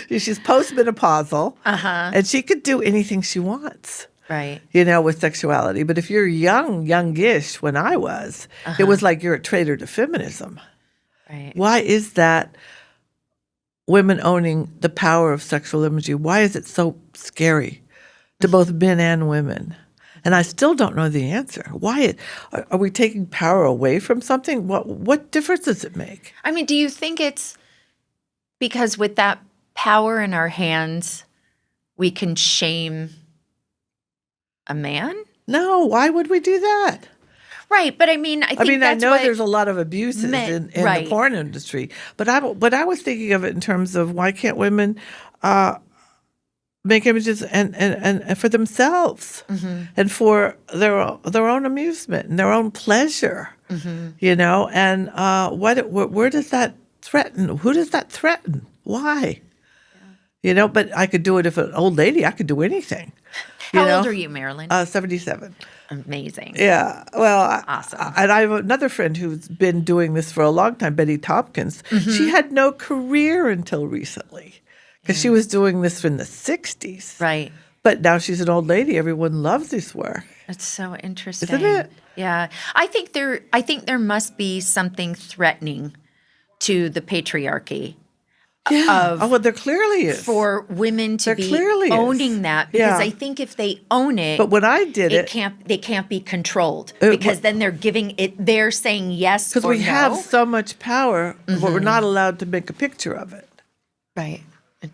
Speaker 1: She's postmenopausal. Uh-huh. And she could do anything she wants.
Speaker 2: Right.
Speaker 1: With sexuality. But if you're youngish, when I was, uh-huh. it was like you're a traitor to feminism.
Speaker 2: Right.
Speaker 1: Why is that women owning the power of sexual imagery? Why is it so scary to both men and women. And I still don't know the answer. Why are we taking power away from something? What difference does it make?
Speaker 2: I mean, do you think it's because with that power in our hands, we can shame a man?
Speaker 1: No, why would we do that?
Speaker 2: Right, but I mean, I
Speaker 1: know there's a lot of abuses in
Speaker 2: right.
Speaker 1: the porn industry, but I was thinking of it in terms of why can't women make images and for themselves and for their own amusement and their own pleasure, you know? And where does that threaten? Who does that threaten? Why? Yeah. You know, but I could do it if an old lady. I could do anything.
Speaker 2: How old are you, Marilyn?
Speaker 1: 77.
Speaker 2: Amazing.
Speaker 1: Yeah. Well,
Speaker 2: awesome.
Speaker 1: And I have another friend who's been doing this for a long time, Betty Tompkins. She had no career until recently because she was doing this in the 60s.
Speaker 2: Right.
Speaker 1: But now she's an old lady. Everyone loves this work.
Speaker 2: That's so interesting.
Speaker 1: Isn't it?
Speaker 2: Yeah. I think there must be something threatening to the patriarchy.
Speaker 1: Yeah. Well, there clearly is.
Speaker 2: For women to be owning that, because I think if they own it,
Speaker 1: but when I did
Speaker 2: they can't be controlled because then they're saying yes or no.
Speaker 1: Because we have so much power, but we're not allowed to make a picture of it.
Speaker 2: Right.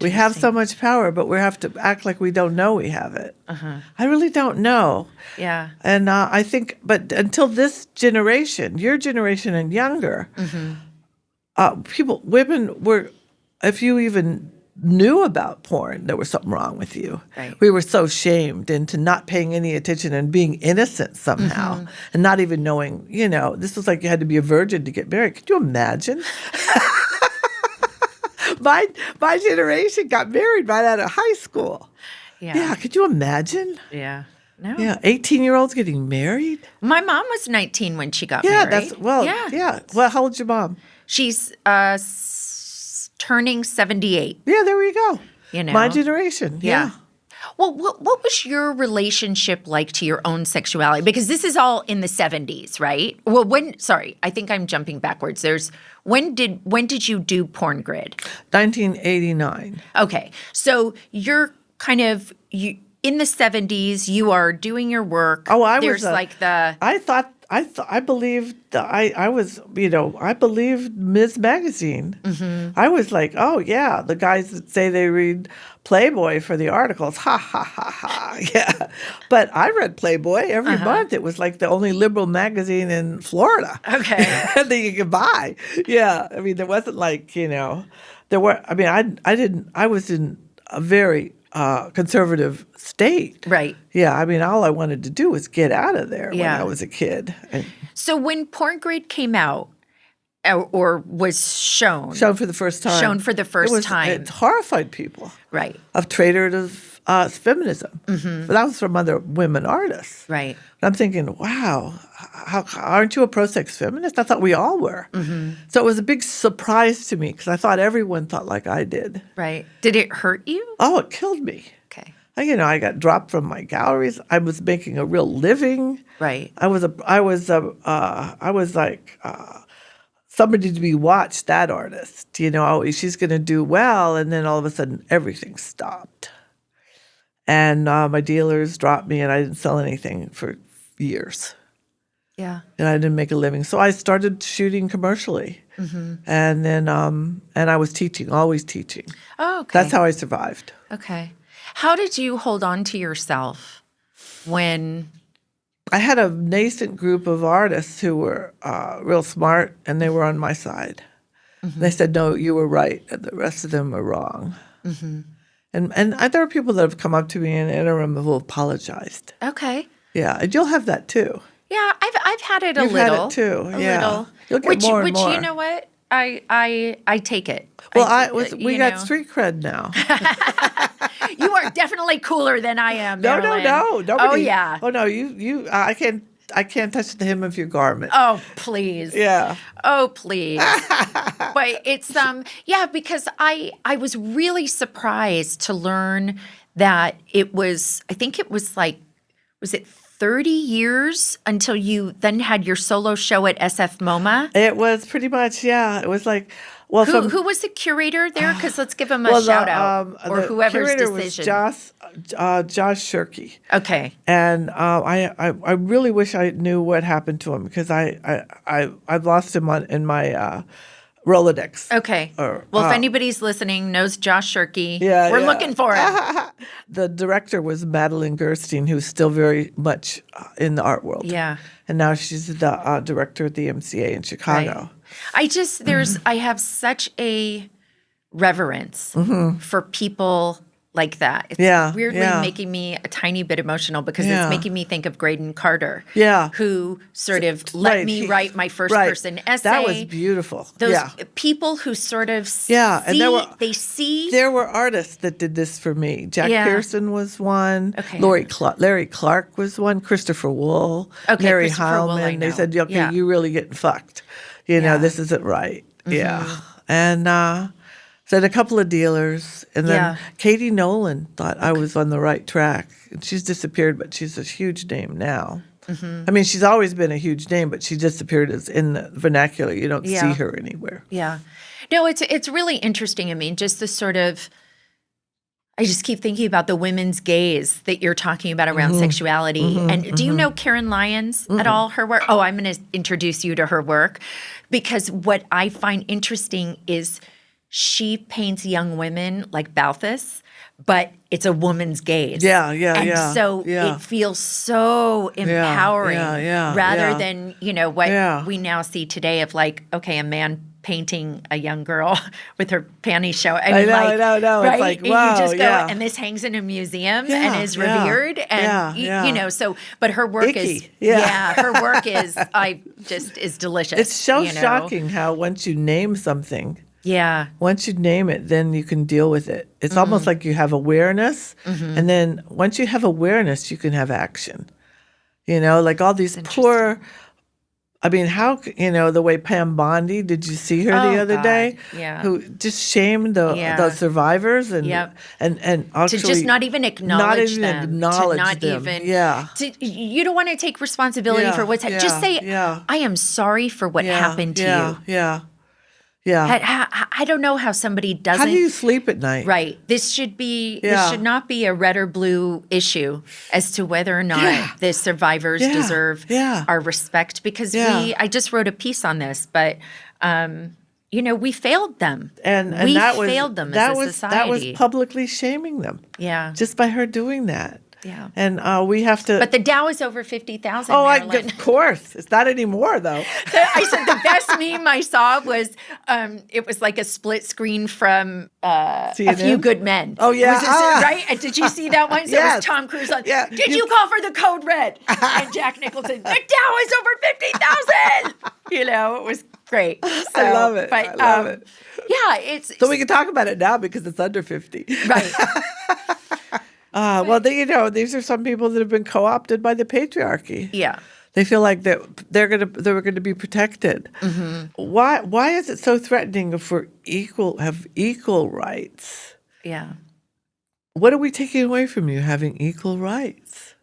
Speaker 1: We have so much power, but we have to act like we don't know we have it. I really don't know.
Speaker 2: Yeah.
Speaker 1: And I think, but until this generation, your generation and younger, women were. If you even knew about porn, there was something wrong with you.
Speaker 2: Right.
Speaker 1: We were so shamed into not paying any attention and being innocent somehow and not even knowing, you know, this was like you had to be a virgin to get married. Could you imagine? My generation got married right out of high school. Yeah. Could you imagine?
Speaker 2: Yeah. No.
Speaker 1: Yeah. 18-year-olds getting married?
Speaker 2: My mom was 19 when she got married.
Speaker 1: Yeah. Well, how old's your mom?
Speaker 2: She's turning 78.
Speaker 1: Yeah, there we go.
Speaker 2: You know,
Speaker 1: my generation. Yeah.
Speaker 2: Well, what was your relationship like to your own sexuality? Because this is all in the 70s, right? Well, I think I'm jumping backwards. When did you do Porn Grid?
Speaker 1: 1989.
Speaker 2: Okay. So you're kind of in the 70s, you are doing your work.
Speaker 1: Oh, I believed Ms. Magazine. I was like, oh yeah, the guys that say they read Playboy for the articles, ha ha ha ha, yeah. But I read Playboy every month. It was like the only liberal magazine in Florida.
Speaker 2: Okay,
Speaker 1: that you could buy. Yeah, I mean, there wasn't like there were. I mean, I was in a very conservative state.
Speaker 2: Right.
Speaker 1: Yeah, I mean, all I wanted to do was get out of there when I was a kid.
Speaker 2: So when Porn Grid came out or was shown
Speaker 1: for the first time. It horrified people.
Speaker 2: Right.
Speaker 1: Of traitor to feminism. But that was from other women artists.
Speaker 2: Right.
Speaker 1: And I'm thinking, wow, aren't you a pro-sex feminist? I thought we all were. So it was a big surprise to me because I thought everyone thought like I did.
Speaker 2: Right. Did it hurt you?
Speaker 1: Oh, it killed me.
Speaker 2: Okay.
Speaker 1: I got dropped from my galleries. I was making a real living.
Speaker 2: Right.
Speaker 1: I was like somebody to be watched. That artist, she's going to do well, and then all of a sudden everything stopped, and my dealers dropped me, and I didn't sell anything for years.
Speaker 2: Yeah.
Speaker 1: And I didn't make a living, so I started shooting commercially, and then and I was teaching, always teaching.
Speaker 2: Oh, okay.
Speaker 1: That's how I survived.
Speaker 2: Okay. How did you hold on to yourself when?
Speaker 1: I had a nascent group of artists who were real smart, and they were on my side. They said, no, you were right, and the rest of them were wrong. And there are people that have come up to me in the interim who have apologized.
Speaker 2: Okay.
Speaker 1: Yeah, and you'll have that too.
Speaker 2: Yeah, I've had it a
Speaker 1: You've
Speaker 2: little.
Speaker 1: Had it too. Little. You'll get
Speaker 2: which,
Speaker 1: more and more.
Speaker 2: You know what? I take it.
Speaker 1: Well, we got street cred now.
Speaker 2: You are definitely cooler than I am,
Speaker 1: No.
Speaker 2: Marilyn.
Speaker 1: Nobody,
Speaker 2: oh yeah.
Speaker 1: Oh no, you. I can't touch the hem of your garment.
Speaker 2: Oh please.
Speaker 1: Yeah.
Speaker 2: Oh please. But it's because I was really surprised to learn that it was. I think it was like, was it 30 years until you then had your solo show at SF MoMA?
Speaker 1: It was pretty much, yeah. It was like, well,
Speaker 2: who was the curator there? Because let's give him a shout out, or whoever's
Speaker 1: curator
Speaker 2: decision.
Speaker 1: Was Josh Shirky.
Speaker 2: Okay.
Speaker 1: And I really wish I knew what happened to him, because I've lost him in my Rolodex.
Speaker 2: Okay. Well, if anybody's listening knows Josh Shirky, we're looking for him.
Speaker 1: The director was Madeline Gerstein, who's still very much in the art world.
Speaker 2: Yeah.
Speaker 1: And now she's the director at the MCA in Chicago.
Speaker 2: Right. I have such a reverence for people like that. It's weirdly making me a tiny bit emotional, because it's making me think of Graydon Carter, who sort of let me write my first person essay.
Speaker 1: That was beautiful.
Speaker 2: Those people who sort of see,
Speaker 1: and
Speaker 2: there
Speaker 1: were artists that did this for me. Jack Pearson was one.
Speaker 2: Okay.
Speaker 1: Larry Clark was one. Christopher Wool. Mary Heilman. They said, okay, you're really getting fucked. You know, this isn't right. Yeah. And said a couple of dealers, and then Katie Nolan thought I was on the right track. And she's disappeared, but she's a huge name now. I mean, she's always been a huge name, but she disappeared as in the vernacular. You don't see her anywhere.
Speaker 2: Yeah. No, it's really interesting. I mean, just the sort of, I just keep thinking about the women's gaze that you're talking about around sexuality. And do you know Karen Lyons at all, her work? Oh, I'm going to introduce you to her work, because what I find interesting is she paints young women like Balthus, but it's a woman's gaze. And so it feels so empowering rather than, what we now see today of like, okay, a man painting a young girl with her panties showing. I know.
Speaker 1: Right? It's like, wow,
Speaker 2: you just go, and this hangs in a museum and is revered. And, but her work
Speaker 1: Icky.
Speaker 2: is, her work is delicious.
Speaker 1: It's so shocking how once you name something, once you name it, then you can deal with it. It's almost like you have awareness, and then once you have awareness, you can have action. Like all these poor. I mean, how the way Pam Bondi? Did you see her the other day?
Speaker 2: Yeah,
Speaker 1: who just shamed the survivors and actually
Speaker 2: to just not even acknowledge them, you don't want to take responsibility for what's happened. Just say, I am sorry for what happened to you. I don't know how somebody doesn't.
Speaker 1: How do you sleep at night?
Speaker 2: Right. This should not be a red or blue issue as to whether or not the survivors deserve our respect, because I just wrote a piece on this, but we failed them.
Speaker 1: And
Speaker 2: we
Speaker 1: that
Speaker 2: failed them as a society.
Speaker 1: That was publicly shaming them.
Speaker 2: Yeah.
Speaker 1: Just by her doing that.
Speaker 2: Yeah.
Speaker 1: And we have to.
Speaker 2: But the Dow is over 50,000.
Speaker 1: Oh, of course. It's not anymore, though.
Speaker 2: I said the best meme I saw was it was like a split screen from A Few Good Men.
Speaker 1: Oh, yeah.
Speaker 2: Right? And did you see that one? So it was Tom Cruise on.
Speaker 1: Yeah.
Speaker 2: Did you call for the code red? And Jack Nicholson, the Dow is over 50,000. It was great. So,
Speaker 1: I love it.
Speaker 2: But,
Speaker 1: I love it.
Speaker 2: Yeah. It's
Speaker 1: so we can talk about it now because it's under 50.
Speaker 2: Right.
Speaker 1: Well, these are some people that have been co-opted by the patriarchy.
Speaker 2: Yeah,
Speaker 1: they feel like they're going to be protected. Why is it so threatening if we have equal rights?
Speaker 2: Yeah.
Speaker 1: What are we taking away from you having equal rights?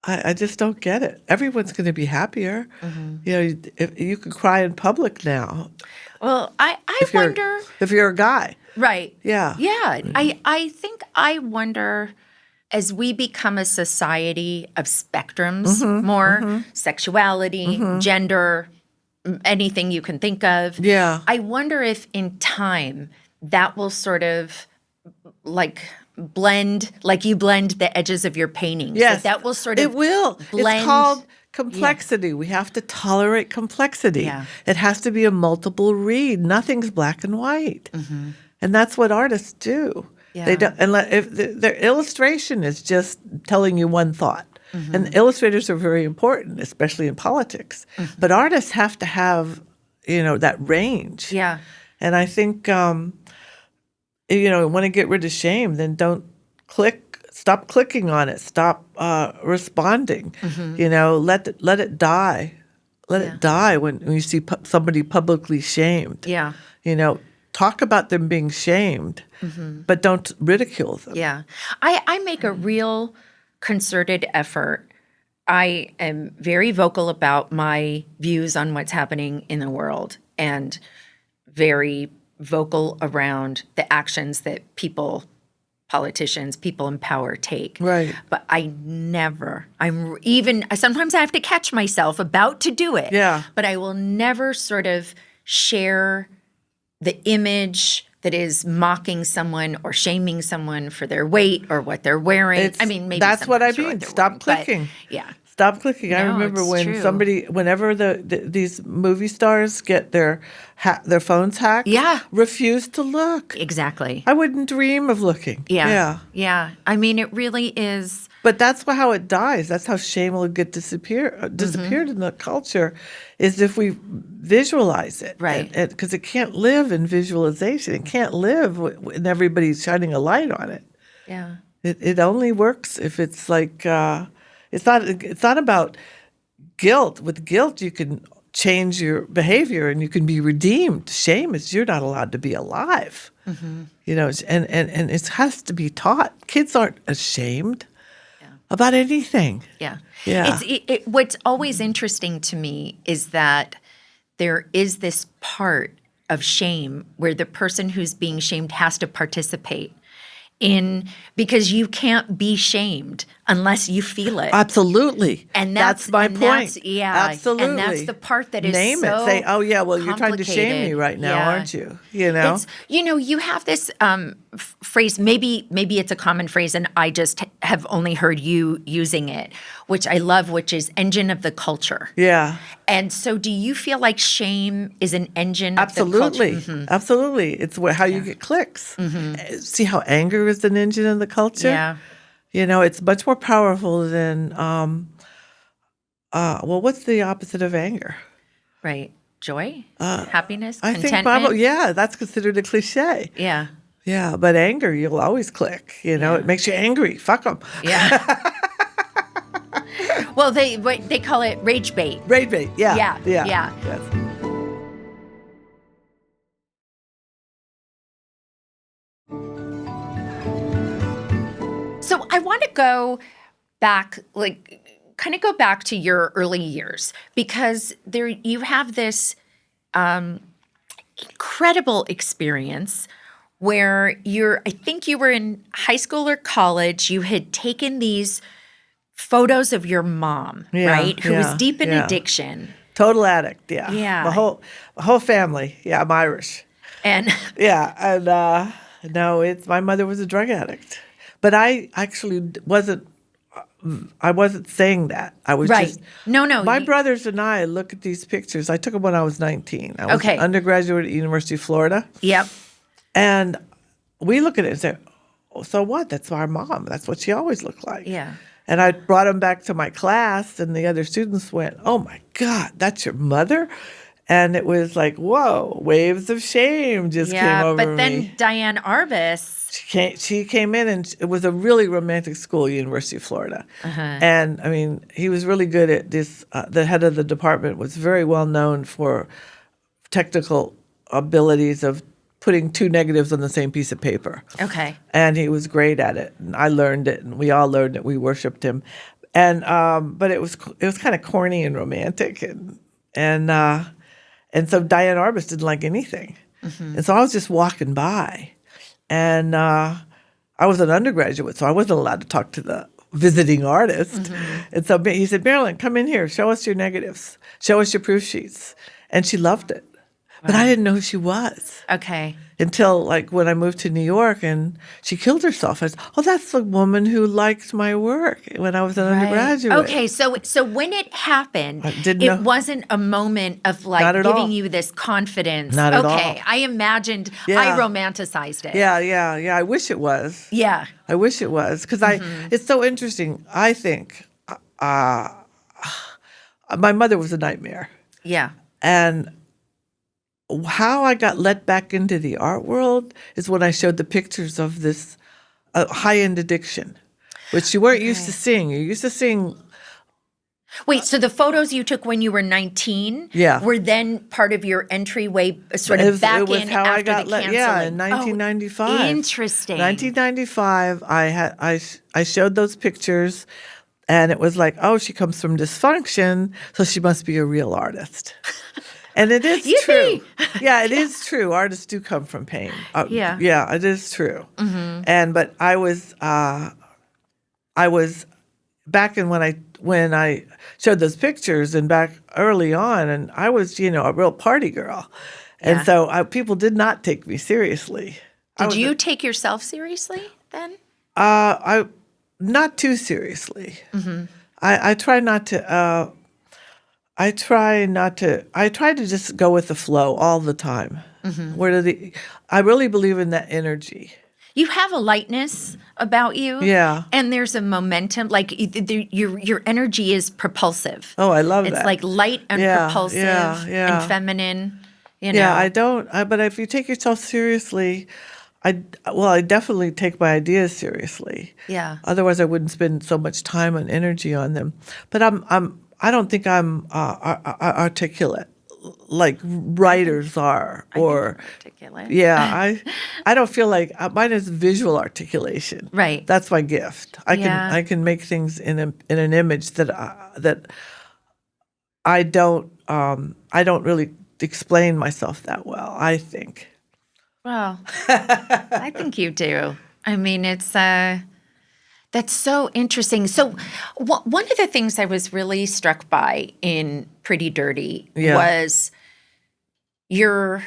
Speaker 1: I just don't get it. Everyone's going to be happier. If you can cry in public now.
Speaker 2: Well, I wonder
Speaker 1: if you're a guy.
Speaker 2: Right.
Speaker 1: Yeah.
Speaker 2: Yeah. I wonder, as we become a society of spectrums more, sexuality, gender, anything you can think of.
Speaker 1: Yeah.
Speaker 2: I wonder if in time that will sort of like blend, like you blend the edges of your paintings.
Speaker 1: Yes.
Speaker 2: That will sort of
Speaker 1: It will.
Speaker 2: blend.
Speaker 1: It's called complexity. Yeah. We have to tolerate complexity. Yeah. It has to be a multiple read. Nothing's black and white. And that's what artists do. Yeah. They don't, and if their illustration is just telling you one thought. And illustrators are very important, especially in politics. But artists have to have, that range.
Speaker 2: Yeah.
Speaker 1: And I think, want to get rid of shame, then don't stop clicking on it. Stop responding. Let it die. Let it die when you see somebody publicly shamed.
Speaker 2: Yeah.
Speaker 1: Talk about them being shamed, but don't ridicule them.
Speaker 2: Yeah. I make a real concerted effort. I am very vocal about my views on what's happening in the world and very vocal around the actions that politicians, people in power take.
Speaker 1: Right.
Speaker 2: But sometimes I have to catch myself about to do it.
Speaker 1: Yeah.
Speaker 2: But I will never sort of share the image that is mocking someone or shaming someone for their weight or what they're wearing. Maybe
Speaker 1: that's what I
Speaker 2: sometimes
Speaker 1: mean.
Speaker 2: they're
Speaker 1: Stop
Speaker 2: wearing,
Speaker 1: clicking.
Speaker 2: Yeah.
Speaker 1: Stop clicking. I
Speaker 2: No,
Speaker 1: remember
Speaker 2: it's
Speaker 1: when
Speaker 2: true.
Speaker 1: whenever these movie stars get their phones hacked,
Speaker 2: Yeah.
Speaker 1: refuse to look.
Speaker 2: Exactly.
Speaker 1: I wouldn't dream of looking.
Speaker 2: Yeah. It really is.
Speaker 1: But that's how it dies. That's how shame will get disappeared in the culture, is if we visualize it.
Speaker 2: Right.
Speaker 1: Because it can't live in visualization. It can't live when everybody's shining a light on it.
Speaker 2: Yeah.
Speaker 1: It only works if it's like it's not about guilt. With guilt, you can change your behavior and you can be redeemed. Shame is you're not allowed to be alive. Mm-hmm. And it has to be taught. Kids aren't ashamed about anything.
Speaker 2: Yeah.
Speaker 1: Yeah.
Speaker 2: What's always interesting to me is that there is this part of shame where the person who's being shamed has to participate because you can't be shamed unless you feel it.
Speaker 1: Absolutely.
Speaker 2: And
Speaker 1: that's my point. Absolutely.
Speaker 2: And that's the part that is
Speaker 1: Name
Speaker 2: so
Speaker 1: it. Say, oh yeah, well you're trying to shame me right now, aren't you?
Speaker 2: You have this phrase, maybe it's a common phrase and I just have only heard you using it, which I love, which is engine of the culture.
Speaker 1: Yeah.
Speaker 2: And so do you feel like shame is an engine of the culture?
Speaker 1: Mm-hmm. Absolutely. It's how you get clicks. Mm-hmm. See how anger is an engine of the culture?
Speaker 2: Yeah.
Speaker 1: It's much more powerful than, what's the opposite of anger?
Speaker 2: Right. Joy? Happiness?
Speaker 1: I
Speaker 2: contentment?
Speaker 1: think probably, that's considered a cliche.
Speaker 2: Yeah.
Speaker 1: Yeah, but anger, you'll always click. It makes you angry. Fuck them.
Speaker 2: Yeah. Well, they call it rage bait.
Speaker 1: Rage bait, yeah.
Speaker 2: Yeah.
Speaker 1: Yes.
Speaker 2: So I want to go back, kind of go back to your early years, because you have this incredible experience where I think you were in high school or college. You had taken these photos of your mom, right? Who was deep in addiction.
Speaker 1: Total addict, yeah.
Speaker 2: Yeah.
Speaker 1: The whole family. Yeah, I'm Irish.
Speaker 2: And
Speaker 1: no, my mother was a drug addict. But I actually wasn't saying that. I was just
Speaker 2: No.
Speaker 1: My brothers and I look at these pictures. I took them when I was 19. I was an undergraduate at University of Florida.
Speaker 2: Yep.
Speaker 1: And we look at it and say, oh, so what? That's our mom. That's what she always looked like.
Speaker 2: Yeah.
Speaker 1: And I brought them back to my class, and the other students went, oh, my God, that's your mother? And it was like, whoa, waves of shame just came over me.
Speaker 2: But then Diane Arbus.
Speaker 1: She came in, and it was a really romantic school, University of Florida. Uh-huh. And, he was really good at this. The head of the department was very well known for technical abilities of putting two negatives on the same piece of paper.
Speaker 2: Okay.
Speaker 1: And he was great at it. And I learned it, and we all learned it. We worshipped him. And but it was kind of corny and romantic, and so Diane Arbus didn't like anything. Mm-hmm. And so I was just walking by, and I was an undergraduate, so I wasn't allowed to talk to the visiting artist. Mm-hmm. And so he said, Marilyn, come in here, show us your negatives, show us your proof sheets. And she loved it. But I didn't know who she was.
Speaker 2: Okay.
Speaker 1: Until when I moved to New York and she killed herself. I said, oh, that's the woman who liked my work when I was an undergraduate.
Speaker 2: Okay, so when it happened,
Speaker 1: it
Speaker 2: wasn't a moment of giving you this confidence.
Speaker 1: Not at all.
Speaker 2: Okay, I imagined, I romanticized it.
Speaker 1: Yeah. I wish it was.
Speaker 2: Yeah.
Speaker 1: I wish it was. Because it's so interesting. I think my mother was a nightmare.
Speaker 2: Yeah.
Speaker 1: And how I got let back into the art world is when I showed the pictures of this high-end addiction, which you weren't used to seeing. You're used to seeing
Speaker 2: Wait, so the photos you took when you were 19 were then part of your entryway sort of back in
Speaker 1: how
Speaker 2: after the canceling?
Speaker 1: Yeah, in 1995.
Speaker 2: Interesting.
Speaker 1: 1995, I showed those pictures, and it was like, oh, she comes from dysfunction, so she must be a real artist. And it is true. Yeah, it is true. Artists do come from pain. Yeah, it is true. But I was back in when I showed those pictures and back early on, and I was, a real party girl. And so people did not take me seriously.
Speaker 2: Did you take yourself seriously then?
Speaker 1: Not too seriously. I try not to. I try to just go with the flow all the time. I really believe in that energy.
Speaker 2: You have a lightness about you.
Speaker 1: Yeah.
Speaker 2: And there's a momentum, like your energy is propulsive.
Speaker 1: Oh, I love that.
Speaker 2: It's like light and propulsive and feminine.
Speaker 1: Yeah, I don't. But if you take yourself seriously, I definitely take my ideas seriously.
Speaker 2: Yeah.
Speaker 1: Otherwise, I wouldn't spend so much time and energy on them. But I don't think I'm articulate like writers are, or
Speaker 2: articulate.
Speaker 1: Yeah, I don't feel like mine is visual articulation.
Speaker 2: Right,
Speaker 1: that's my gift. I can make things in an image that I don't really explain myself that well. I think.
Speaker 2: Well, I think you do. I mean, it's that's so interesting. So one of the things I was really struck by in Pretty Dirty was you're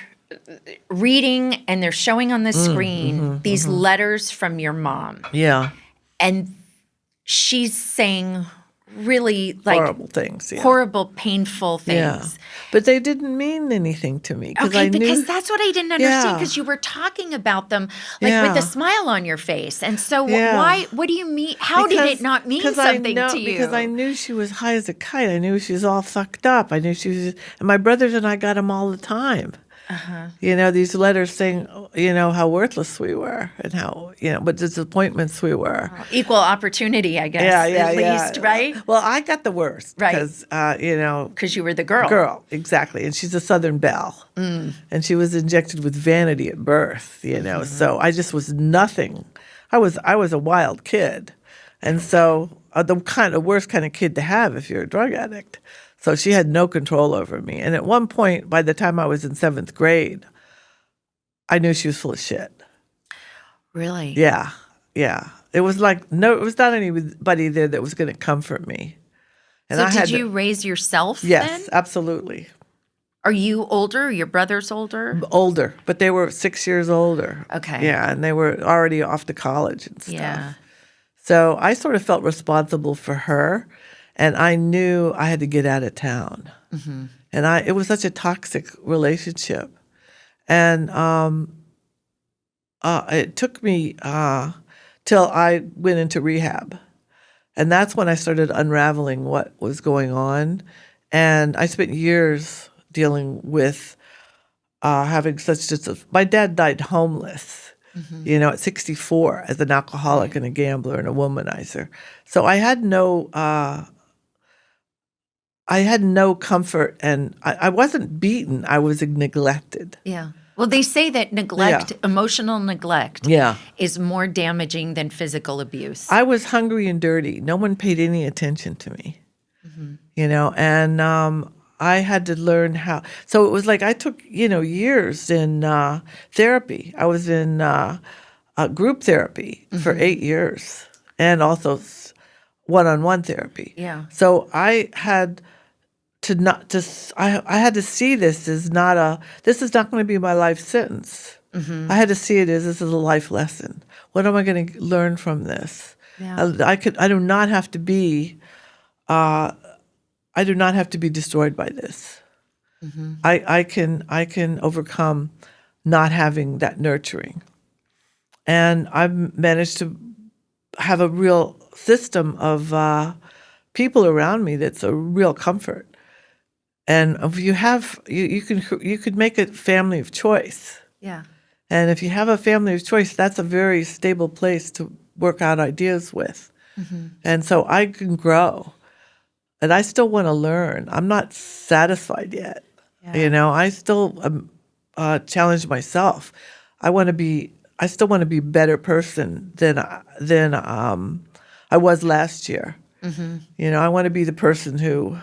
Speaker 2: reading and they're showing on the screen these letters from your mom.
Speaker 1: Yeah.
Speaker 2: And she's saying really like
Speaker 1: horrible things,
Speaker 2: horrible, painful things.
Speaker 1: Yeah. But they didn't mean anything to me.
Speaker 2: Because that's what I didn't understand, because you were talking about them like with a smile on your face. And so what do you mean? How did it not mean something to you?
Speaker 1: Because I knew she was high as a kite. I knew she was all fucked up. I knew she was, and my brothers and I got them all the time. These letters saying, how worthless we were and how, what disappointments we were.
Speaker 2: Equal opportunity, I guess, at least, right?
Speaker 1: Well, I got the worst.
Speaker 2: Right.
Speaker 1: Because,
Speaker 2: because you were the girl.
Speaker 1: Girl, exactly. And she's a Southern belle. And she was injected with vanity at birth, So I just was nothing. I was a wild kid. And so the worst kind of kid to have if you're a drug addict. So she had no control over me. And at one point, by the time I was in 7th grade, I knew she was full of shit.
Speaker 2: Really?
Speaker 1: Yeah. Yeah. It was like, it was not anybody there that was going to comfort me. And
Speaker 2: so did you raise yourself then?
Speaker 1: Yes, absolutely.
Speaker 2: Are you older? Are your brothers older?
Speaker 1: Older, but they were 6 years older.
Speaker 2: Okay.
Speaker 1: Yeah, and they were already off to college and stuff.
Speaker 2: Yeah.
Speaker 1: So I sort of felt responsible for her. And I knew I had to get out of town. And it was such a toxic relationship. And it took me till I went into rehab. And that's when I started unraveling what was going on. And I spent years dealing with having my dad died homeless, at 64 as an alcoholic and a gambler and a womanizer. So I had no comfort, and I wasn't beaten. I was neglected.
Speaker 2: Yeah. Well, they say that emotional neglect is more damaging than physical abuse.
Speaker 1: I was hungry and dirty. No one paid any attention to me, and I had to learn how. So it was like I took, years in therapy. I was in group therapy for 8 years and also one-on-one therapy.
Speaker 2: Yeah.
Speaker 1: So I had I had to see this as this is not going to be my life sentence. I had to see it as this is a life lesson. What am I going to learn from this?
Speaker 2: Yeah.
Speaker 1: I do not have to be destroyed by this. I can overcome not having that nurturing. And I've managed to have a real system of people around me that's a real comfort. And if you have, you could make a family of choice.
Speaker 2: Yeah.
Speaker 1: And if you have a family of choice, that's a very stable place to work out ideas with. And so I can grow. and I still want to learn. I'm not satisfied yet.
Speaker 2: Yeah.
Speaker 1: I still challenge myself. I still want to be a better person than I was last year. I want to be the person who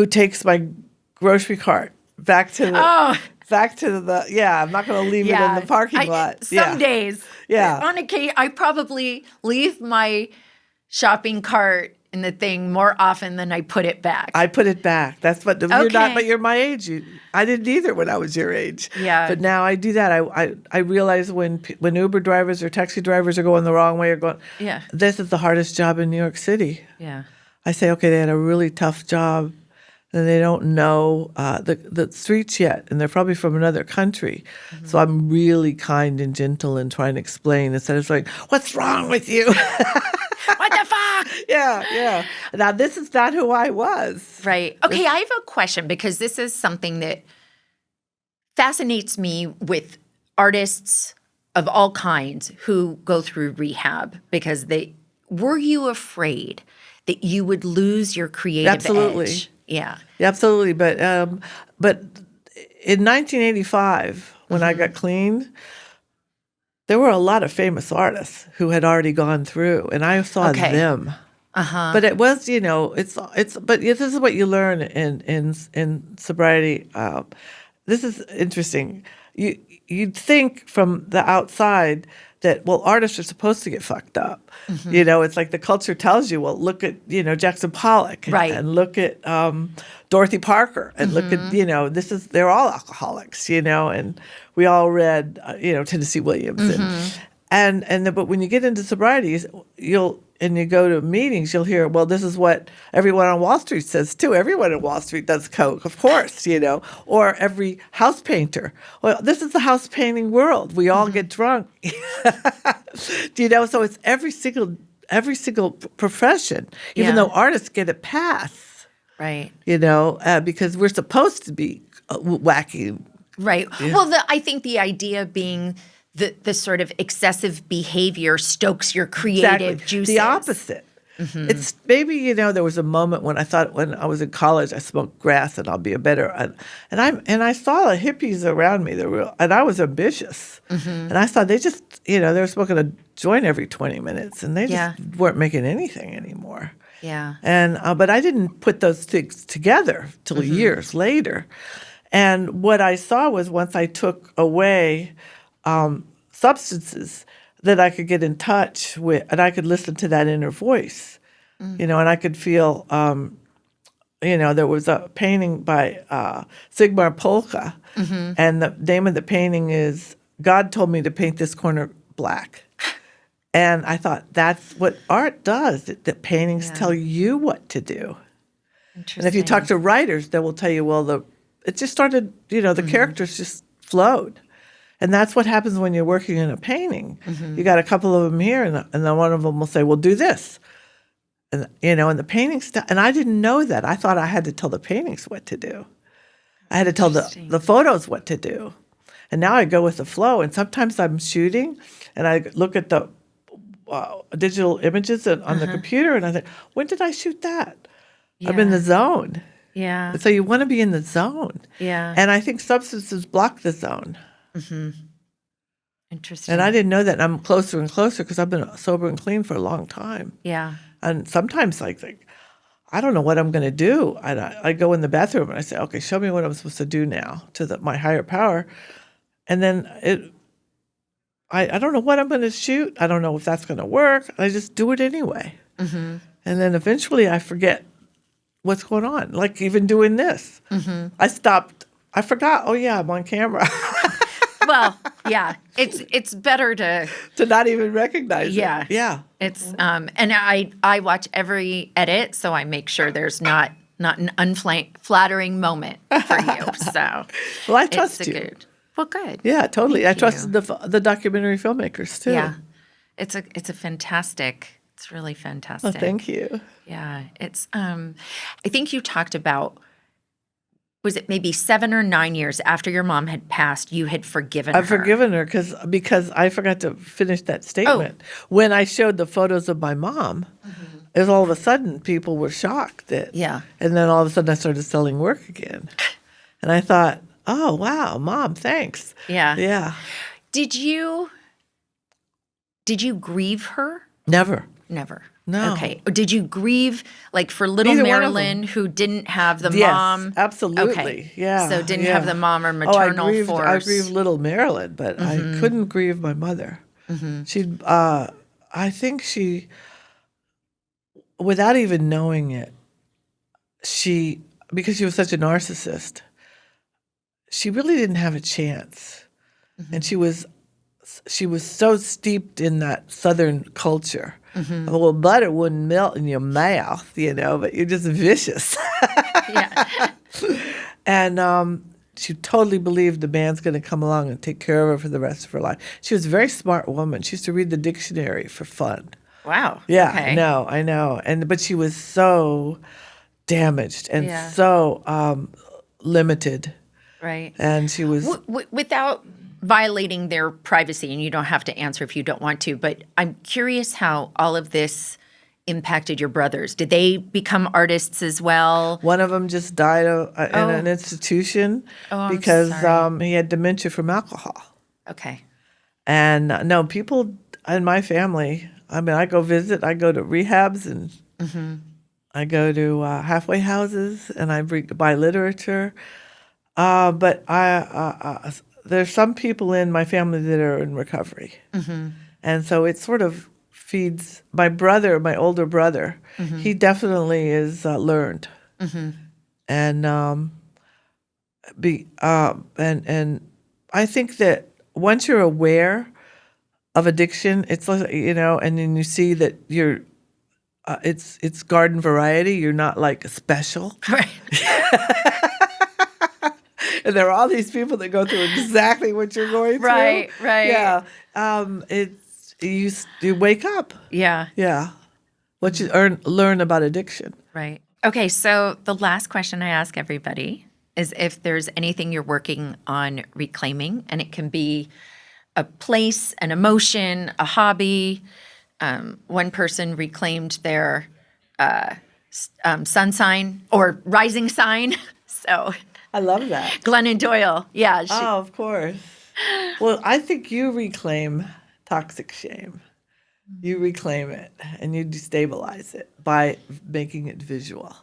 Speaker 1: takes my grocery cart back to the I'm not going to leave it in the parking lot.
Speaker 2: Some days.
Speaker 1: Yeah.
Speaker 2: On occasion, I probably leave my shopping cart in the thing more often than I put it back.
Speaker 1: I put it back. That's what you're not, but you're my age. I didn't either when I was your age.
Speaker 2: Yeah.
Speaker 1: But now I do that. I realize when Uber drivers or taxi drivers are going the wrong way or going, this is the hardest job in New York City.
Speaker 2: Yeah.
Speaker 1: I say, okay, they had a really tough job and they don't know the streets yet, and they're probably from another country. So I'm really kind and gentle and trying to explain instead of like, what's wrong with you?
Speaker 2: What the fuck?
Speaker 1: Yeah. Now, this is not who I was.
Speaker 2: Right. Okay, I have a question because this is something that fascinates me with artists of all kinds who go through rehab because were you afraid that you would lose your creative edge? Yeah,
Speaker 1: absolutely. But in 1985, when I got clean, there were a lot of famous artists who had already gone through, and I saw them. But it was, but this is what you learn in sobriety. This is interesting. You'd think from the outside that, well, artists are supposed to get fucked up. It's like the culture tells you, well, look at, Jackson Pollock and look at Dorothy Parker and look at, they're all alcoholics, and we all read, Tennessee Williams. But when you get into sobriety, and you go to meetings, you'll hear, well, this is what everyone on Wall Street says too. Everyone on Wall Street does coke, of course, or every house painter. Well, this is the house painting world. We all get drunk. So it's every single profession, even though artists get a pass.
Speaker 2: Right.
Speaker 1: Because we're supposed to be wacky.
Speaker 2: Right. Yeah. Well, I think the idea being the sort of excessive behavior stokes your creative juices.
Speaker 1: The opposite. It's maybe, there was a moment when I thought when I was in college, I smoked grass and I'll be a better. And I saw the hippies around me, and I was ambitious. And I saw they just, they were smoking a joint every 20 minutes and they just weren't making anything anymore.
Speaker 2: Yeah.
Speaker 1: And but I didn't put those things together till years later. And what I saw was once I took away substances that I could get in touch with, and I could listen to that inner voice, and I could feel, there was a painting by Sigmar Polka, and the name of the painting is God Told Me to Paint This Corner Black. And I thought, that's what art does. That paintings tell you what to do. And if you talk to writers, they will tell you, well, it just started, the characters just flowed. And that's what happens when you're working in a painting. You got a couple of them here, and then one of them will say, well, do this. And, and the painting stuff. And I didn't know that. I thought I had to tell the paintings what to do. I had to tell the photos what to do. And now I go with the flow. And sometimes I'm shooting, and I look at the digital images on the computer, and I think, when did I shoot that? I'm in the zone.
Speaker 2: Yeah.
Speaker 1: So you want to be in the zone.
Speaker 2: Yeah.
Speaker 1: And I think substances block the zone.
Speaker 2: Interesting.
Speaker 1: And I didn't know that. And I'm closer and closer because I've been sober and clean for a long time.
Speaker 2: Yeah.
Speaker 1: And sometimes I think, I don't know what I'm going to do. And I go in the bathroom and I say, okay, show me what I'm supposed to do now to my higher power. And then I don't know what I'm going to shoot. I don't know if that's going to work. I just do it anyway. And then eventually I forget what's going on. Like even doing this. I stopped. I forgot. Oh, yeah, I'm on camera.
Speaker 2: Well, yeah, it's better to
Speaker 1: not even recognize it.
Speaker 2: Yeah. It's and I watch every edit, so I make sure there's not an unflattering moment for you. So
Speaker 1: well, I trust you.
Speaker 2: Good.
Speaker 1: Yeah, totally.
Speaker 2: Thank
Speaker 1: I trust the documentary filmmakers too.
Speaker 2: Yeah, it's a fantastic. It's really fantastic.
Speaker 1: Oh, thank you.
Speaker 2: Yeah, it's. I think you talked about. Was it maybe 7 or 9 years after your mom had passed, you had forgiven her?
Speaker 1: I've forgiven her because I forgot to finish that statement. When I showed the photos of my mom, it was all of a sudden people were shocked that, and then all of a sudden I started selling work again. And I thought, oh, wow, Mom, thanks.
Speaker 2: Yeah.
Speaker 1: Yeah.
Speaker 2: Did you grieve her?
Speaker 1: Never.
Speaker 2: Never.
Speaker 1: No.
Speaker 2: Okay. Did you grieve, like, for little
Speaker 1: Neither
Speaker 2: Marilyn who didn't have the
Speaker 1: Yes,
Speaker 2: mom?
Speaker 1: absolutely.
Speaker 2: Okay.
Speaker 1: Yeah.
Speaker 2: So didn't have the mom or maternal
Speaker 1: I
Speaker 2: force.
Speaker 1: grieved little Marilyn, but I couldn't grieve my mother. I think she, without even knowing it, because she was such a narcissist, she really didn't have a chance. And she was so steeped in that Southern culture. Well, butter wouldn't melt in your mouth, but you're just vicious.
Speaker 2: Yeah.
Speaker 1: And she totally believed the man's going to come along and take care of her for the rest of her life. She was a very smart woman. She used to read the dictionary for fun.
Speaker 2: Wow.
Speaker 1: Yeah,
Speaker 2: okay.
Speaker 1: I know. But she was so damaged and so limited.
Speaker 2: Right.
Speaker 1: And she was...
Speaker 2: without violating their privacy, and you don't have to answer if you don't want to, but I'm curious how all of this impacted your brothers. Did they become artists as well?
Speaker 1: One of them just died in an institution because he had dementia from alcohol.
Speaker 2: Okay.
Speaker 1: And no, people in my family, I mean, I go visit, I go to rehabs, and I go to halfway houses, and I buy literature. But there's some people in my family that are in recovery. And so it sort of feeds my older brother. He definitely is learned. And I think that once you're aware of addiction, it's like, and then you see that you're it's garden variety. You're not like special.
Speaker 2: Right.
Speaker 1: And there are all these people that go through exactly what you're going through.
Speaker 2: Right.
Speaker 1: Yeah. It's you wake up.
Speaker 2: Yeah.
Speaker 1: Yeah. What you learn about addiction.
Speaker 2: Right. Okay, so the last question I ask everybody is if there's anything you're working on reclaiming, and it can be a place, an emotion, a hobby. One person reclaimed their sun sign or rising sign. So
Speaker 1: I love that.
Speaker 2: Glennon Doyle. Yeah.
Speaker 1: Of course. Well, I think you reclaim toxic shame. You reclaim it and you destabilize it by making it visual.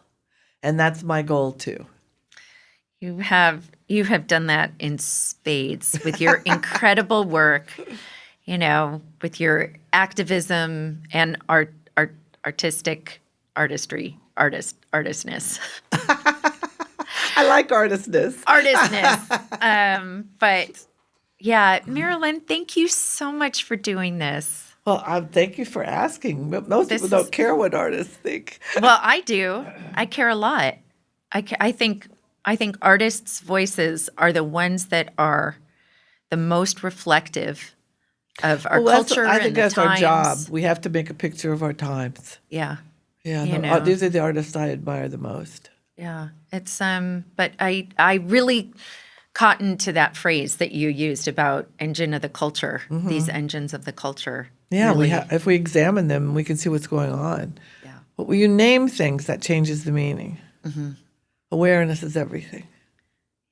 Speaker 1: And that's my goal too.
Speaker 2: You have done that in spades with your incredible work, with your activism and artistness.
Speaker 1: I like artistness.
Speaker 2: But yeah, Marilyn, thank you so much for doing this.
Speaker 1: Well, thank you for asking. Most people don't care what artists think.
Speaker 2: Well, I do. I care a lot. I think artists' voices are the ones that are the most reflective of our culture and the times. I think that's our job. We have to make a picture of our times. Yeah.
Speaker 1: Yeah. These are the artists I admire the most.
Speaker 2: Yeah. It's but I really cotton to that phrase that you used about engine of the culture, these engines of the culture.
Speaker 1: Yeah,
Speaker 2: really.
Speaker 1: If we examine them, we can see what's going on.
Speaker 2: Yeah.
Speaker 1: But when you name things, that changes the meaning. Awareness is everything.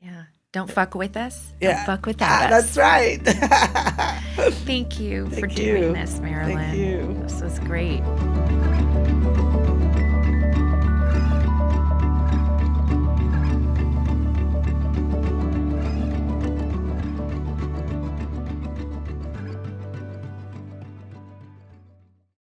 Speaker 2: Yeah. Don't fuck with us.
Speaker 1: Yeah.
Speaker 2: Don't fuck without us.
Speaker 1: That's right.
Speaker 2: Thank you for doing this, Marilyn.
Speaker 1: Thank you.
Speaker 2: This was great.